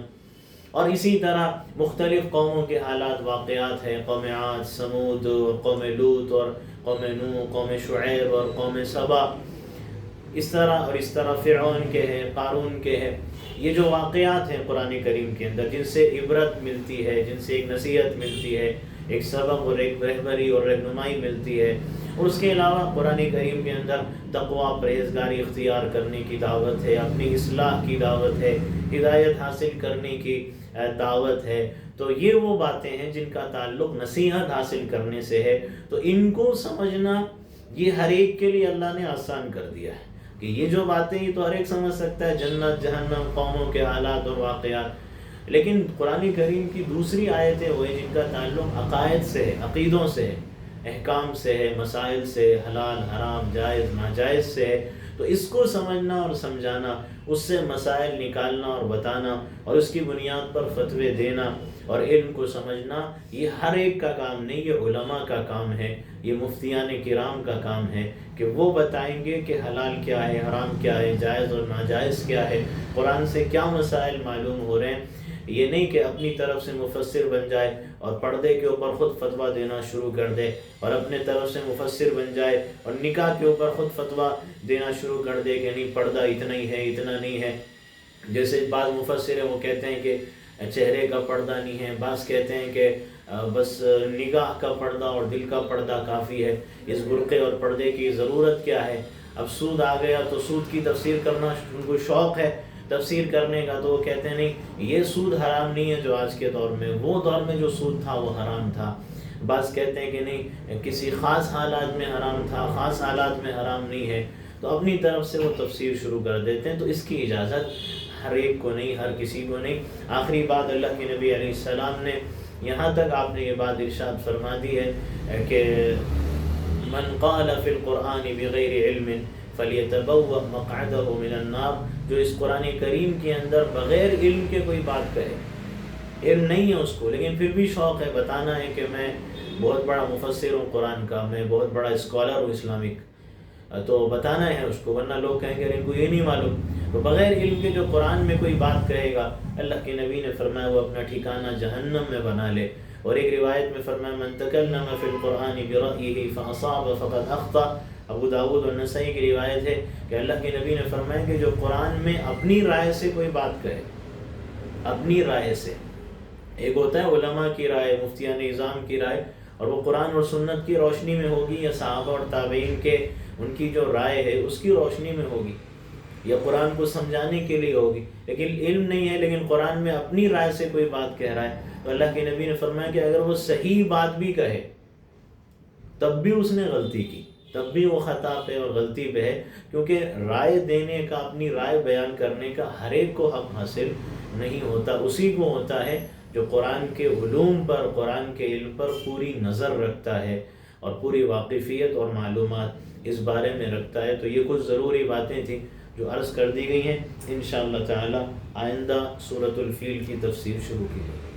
اور اسی طرح مختلف قوموں کے حالات، واقعات ہیں، قوم عاد، سمود، قوم لوط، اور قوم نوح، قوم شعیب اور قوم سبا، اس طرح فرعون کے ہیں، قارون کے ہیں۔ یہ جو واقعات ہیں قرآن کریم کے اندر جن سے عبرت ملتی ہے، جن سے ایک نصیحت ملتی ہے، ایک سبق اور ایک رہبری اور رہنمائی ملتی ہے، اور اس کے علاوہ قرآن کریم کے اندر تقویٰ، پرہیزگاری اختیار کرنے کی دعوت ہے، اپنی اصلاح کی دعوت ہے، ہدایت حاصل کرنے کی دعوت ہے۔ تو یہ وہ باتیں ہیں جن کا تعلق نصیحت حاصل کرنے سے ہے، تو ان کو سمجھنا یہ ہر ایک کے لیے اللہ نے آسان کر دیا ہے کہ یہ جو باتیں یہ تو ہر ایک سمجھ سکتا ہے، جنت، جہنم، قوموں کے حالات اور واقعات، لیکن قرآن کریم کی دوسری آیتیں وہ ہیں جن کا تعلق عقائد سے ہے، عقیدوں سے ہے، احکام سے ہے، مسائل سے، حلال حرام جائز ناجائز سے ہے۔ تو اس کو سمجھنا اور سمجھانا، اس سے مسائل نکالنا اور بتانا، اور اس کی بنیاد پر فتوے دینا اور علم کو سمجھنا، یہ ہر ایک کا کام نہیں، یہ علماء کا کام ہے، یہ مفتیان کرام کا کام ہے کہ وہ بتائیں گے کہ حلال کیا ہے، حرام کیا ہے، جائز اور ناجائز کیا ہے، قرآن سے کیا مسائل معلوم ہو رہے ہیں۔ یہ نہیں کہ اپنی طرف سے مفسر بن جائے اور پردے کے اوپر خود فتویٰ دینا شروع کر دے، اور اپنے طرف سے مفسر بن جائے اور نکاح کے اوپر خود فتویٰ دینا شروع کر دے کہ نہیں پردہ اتنا ہی ہے، اتنا نہیں ہے۔ جیسے بعض مفسر ہیں وہ کہتے ہیں کہ چہرے کا پردہ نہیں ہے، بعض کہتے ہیں کہ بس نگاہ کا پردہ اور دل کا پردہ کافی ہے، اس برقعے اور پردے کی ضرورت کیا ہے؟ اب سود آ گیا تو سود کی تفسیر کرنا ان کو شوق ہے تفسیر کرنے کا، تو وہ کہتے ہیں نہیں یہ سود حرام نہیں ہے جو آج کے دور میں، وہ دور میں جو سود تھا وہ حرام تھا۔ بعض کہتے ہیں کہ نہیں کسی خاص حالات میں حرام تھا، خاص حالات میں حرام نہیں ہے، تو اپنی طرف سے وہ تفسیر شروع کر دیتے ہیں۔ تو اس کی اجازت ہر ایک کو نہیں، ہر کسی کو نہیں۔ آخری بات اللہ کے نبی علیہ السلام نے یہاں تک آپ نے یہ بات ارشاد فرما دی ہے کہ من قال فی القرآن بغیر علم فلیتبوأ مقعدہ من النار، جو اس قرآن کریم کے اندر بغیر علم کے کوئی بات کہے علم نہیں ہے اس کو، لیکن پھر بھی شوق ہے، بتانا ہے کہ میں بہت بڑا مفسر ہوں قرآن کا، میں بہت بڑا اسکالر ہوں اسلامک، تو بتانا ہے اس کو، ورنہ لوگ کہیں گے ان کو یہ نہیں معلوم۔ تو بغیر علم کے جو قرآن میں کوئی بات کہے گا، اللہ کے نبی نے فرمایا وہ اپنا ٹھکانہ جہنم میں بنا لے۔ اور ایک روایت میں فرمایا من تکلم فی القرآن برأیہ فاصاب فقد اخطأ، ابو داؤد اور نسائی کی روایت ہے کہ اللہ کے نبی نے فرمایا کہ جو قرآن میں اپنی رائے سے کوئی بات کہے، اپنی رائے سے، ایک ہوتا ہے علماء کی رائے، مفتیان نظام کی رائے، اور وہ قرآن اور سنت کی روشنی میں ہوگی، یا صحابہ اور تابعین کے ان کی جو رائے ہے اس کی روشنی میں ہوگی، یا قرآن کو سمجھانے کے لیے ہوگی، لیکن علم نہیں ہے لیکن قرآن میں اپنی رائے سے کوئی بات کہہ رہا ہے، تو اللہ کے نبی نے فرمایا کہ اگر وہ صحیح بات بھی کہے تب بھی اس نے غلطی کی، تب بھی وہ خطا پہ اور غلطی پہ ہے، کیونکہ رائے دینے کا، اپنی رائے بیان کرنے کا ہر ایک کو حق حاصل نہیں ہوتا، اسی کو ہوتا ہے جو قرآن کے علوم پر، قرآن کے علم پر پوری نظر رکھتا ہے اور پوری واقفیت اور معلومات اس بارے میں رکھتا ہے۔ تو یہ کچھ ضروری باتیں تھیں جو عرض کر دی گئی ہیں، انشاءاللہ تعالی آئندہ سورۃ الفیل کی تفسیر شروع کی جائے۔